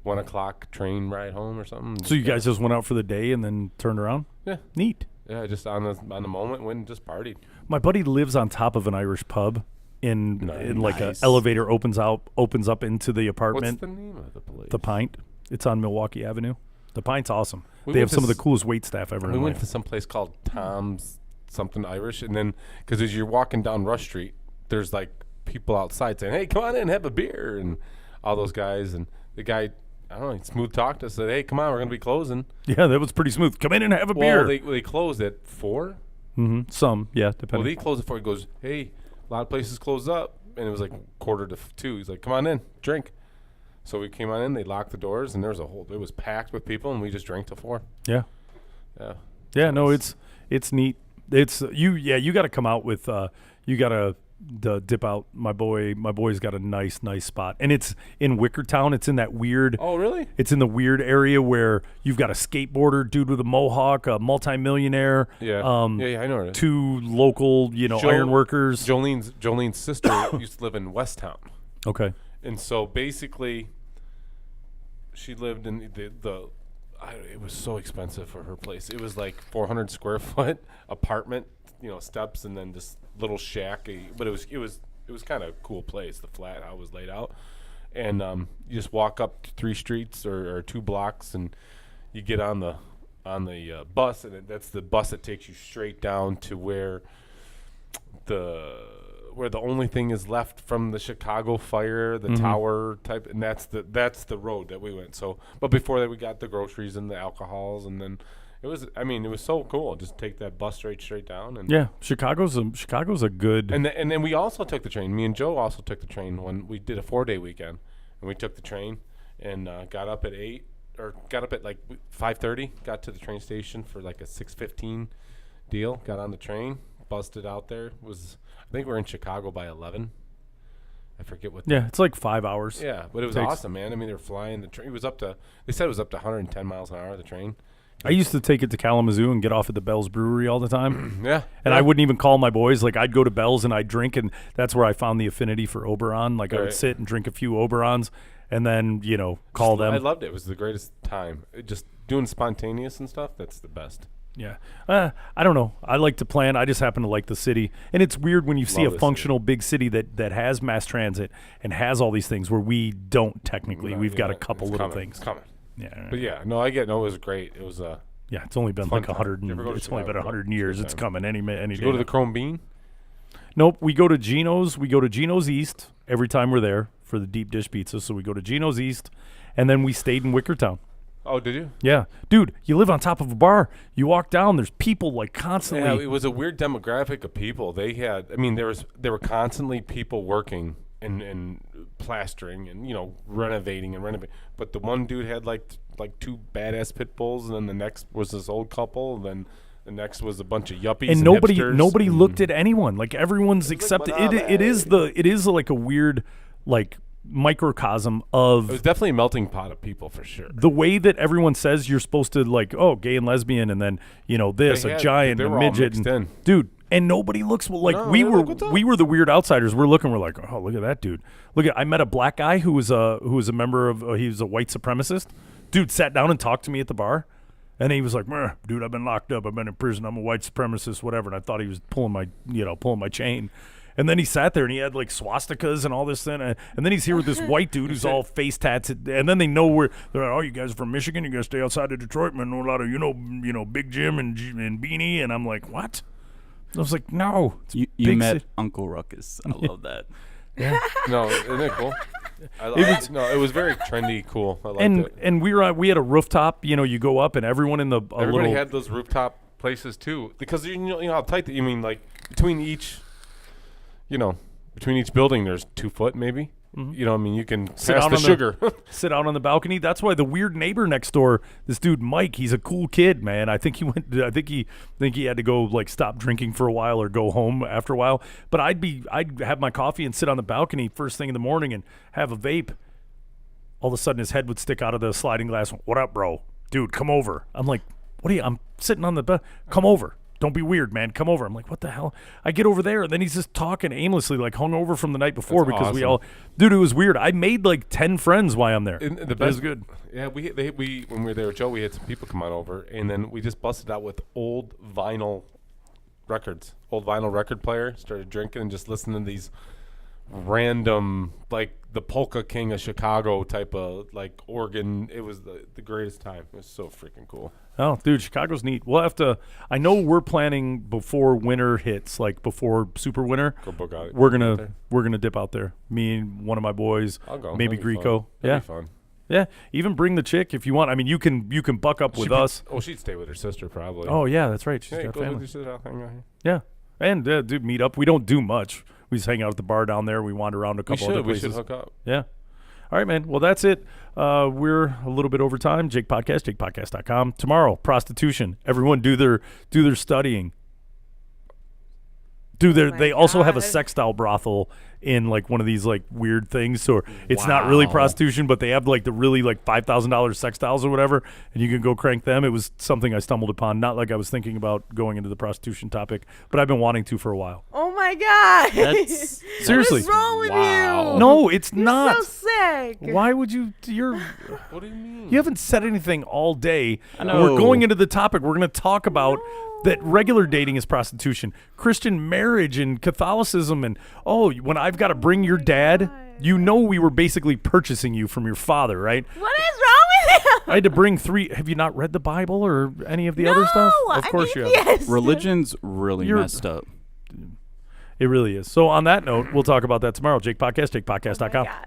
1 o'clock train ride home or something. So you guys just went out for the day and then turned around? Yeah. Neat. Yeah, just on the moment, went and just partied. My buddy lives on top of an Irish pub. In like a Nice. elevator opens up into the apartment. What's the name of the place? The Pint. It's on Milwaukee Avenue. The Pint's awesome. We They went have some to of the coolest wait staff ever. We in went life. to some place called Tom's something Irish, and then because as you're walking down Rush Street, there's like people outside saying, "Hey, come on in, have a beer," and all those guys. And the guy, I don't know, he smooth talked us, said, "Hey, come on, we're gonna be closing." Yeah, that was pretty smooth. Come in and have a Well, beer. they closed at 4. Some, yeah, Well, depending. they closed at 4. He goes, "Hey, a lot of places close up," and it was like 1:45. He's like, "Come on in, drink." So we came on in. They locked the doors, and it was packed with people, and we just drank till 4. Yeah. Yeah. Yeah, no, it's neat. It's you got to come out with you got to dip out. My boy's got a nice spot, and it's in Wickertown. It's in that weird. Oh, really? It's in the weird area where you've got a skateboarder dude with a mohawk, a multimillionaire. Yeah. Yeah, I know it. 2 local, iron workers. Jolene's sister used to live in Westtown, Okay. and so basically, she lived in it was so expensive for her place. It was like 400 square foot apartment, steps, and then this little shack. But it was kind of a cool place. The flat how it was laid out, and you just walk up 3 streets or 2 blocks, and you get on the bus, and that's the bus that takes you straight down to where the only thing is left from the Chicago fire, the tower type, and that's the road that we went. So, but before that, we got the groceries and the alcohols, and then it was so cool. Just take that bus straight down, and Yeah, Chicago's a good. and then we also took the train. Me and Joe also took the train when we did a 4-day weekend, and we took the train and got up at like 5:30. Got to the train station for like a 6:15 deal. Got on the train, busted out there. I think we're in Chicago by 11. I forget what. Yeah, it's like 5 hours. Yeah, but it was Takes- awesome, man. I mean, they were flying the train. They said it was up to 110 miles an hour. The train. I used to take it to Kalamazoo and get off at the Bell's Brewery all the time. Yeah, And I wouldn't even call my boys. Like, I'd go to Bell's and I'd drink, and that's where I found the affinity for Oberon. Like, I would Right. sit and drink a few Oberons and then, call them. I loved it. It was the greatest time. Just doing spontaneous and stuff. That's the best. Yeah. I don't know. I like to plan. I just happen to like the city. And it's weird when you see Love a the functional big city that has mass transit and has all these things where we don't technically. We've got a couple It's little coming. things. It's coming. Yeah. But yeah, no, it was great. It was Yeah, it's only been Fun like time. 100 You ever go to it's only been Chicago? 100 years. Good It's time. coming any Did day. you go to the now. Chrome Bean? Nope. We go to Gino's. We go to Gino's East every time we're there for the deep dish pizza. So we go to Gino's East, and then we stayed in Wickertown. Oh, did you? Yeah, dude, you live on top of a bar. You walk down, there's people like constantly. Yeah, it was a weird demographic of people. They had, I mean, there were constantly people working and plastering and renovating. But the one dude had like two badass pit bulls, and then the next was this old couple, and then the next was a bunch of yuppies. And nobody looked at anyone. Like everyone's accepted. like, It is like a weird like microcosm of It was definitely a melting pot of people for sure. the way that everyone says you're supposed to like, oh, gay and lesbian, and then this They a had- giant they and a were all midget, mixed and, in. dude. And nobody looks like No, we they're were. like, "What's up?" We were the weird outsiders. We're looking. We're like, oh, look at that dude. I met a black guy who was a member of. He was a white supremacist. Dude sat down and talked to me at the bar, and he was like, dude, I've been locked up. I've been in prison. I'm a white supremacist, whatever. And I thought he was pulling my chain. And then he sat there and he had like swastikas and all this thing. And then he's here with this white dude who's all face tats. And then they know where they're like, oh, you guys are from Michigan? You guys stay outside of Detroit, man. Know a lot of Big Jim and Beanie. And I'm like, what? I was like, no. It's You big met ci- Uncle Ruckus. I love that. No, isn't it cool? It was very trendy, cool. I liked it. And we had a rooftop. You go up and everyone in the Everybody had those rooftop places too, because you know how tight. You mean like between each building, there's 2 foot maybe. I mean, you can Sit pass out the on sugar. sit out on the balcony. That's why the weird neighbor next door, this dude Mike, he's a cool kid, man. I think he had to go like stop drinking for a while or go home after a while. But I'd have my coffee and sit on the balcony first thing in the morning and have a vape. All of a sudden his head would stick out of the sliding glass. What up, bro? Dude, come over. I'm like, what are you? I'm sitting on the bed. Come over. Don't be weird, man. Come over. I'm like, what the hell? I get over there, and then he's just talking aimlessly, like hungover from the night before That's because we awesome. all, dude, it was weird. I made like 10 friends while I'm there. And the It was best, good. Yeah, we when we were there with Joe, we had some people come on over, and then we just busted out with old vinyl record player. Started drinking and just listening to these random, like the Polka King of Chicago type of like organ. It was the greatest time. It was so freaking cool. Oh, dude, Chicago's neat. We'll have to. I know we're planning before winter hits, like before super winter. Go book out. We're out gonna there. dip out there. Me and one of my boys. I'll go. Maybe That'd be Greco. fun. That'd be fun. Yeah. Even bring the chick if you want. I mean, you can buck up with us. Oh, she'd stay with her sister probably. Oh yeah, that's right. She's yeah, got go with family. your sister. I'll hang out here. Yeah, and dude, meet up. We don't do much. We just hang out at the bar down there. We wander around a couple other We places. should hook up. Yeah. All right, man. Well, that's it. We're a little bit over time. Jake Podcast, JakePodcast.com. Tomorrow, prostitution. Everyone do their studying. They also have a God. sex style brothel in like one of these like weird things. So it's not really prostitution, but they have like the really like $5,000 sex styles or whatever, and you can go crank them. It was something I stumbled upon. Not like I was thinking about going into the prostitution topic, but I've been wanting to for a while. Oh my God. That's Seriously. What is wrong with Wow. you? No, it's You're not. so sick. Why would you? You're. What do you mean? You haven't said anything all day. I know. We're going into the topic. We're going to talk about that regular dating is prostitution, Christian marriage and Catholicism, and when I've got to bring your dad, we were basically purchasing you from your father, right? What is wrong with him? I had to bring 3. Have you not read the Bible or any of the other stuff? Of course you have. Yes. religion's really You're- messed up. It really is. So on that note, we'll talk about that tomorrow. Jake Podcast, JakePodcast.com. God.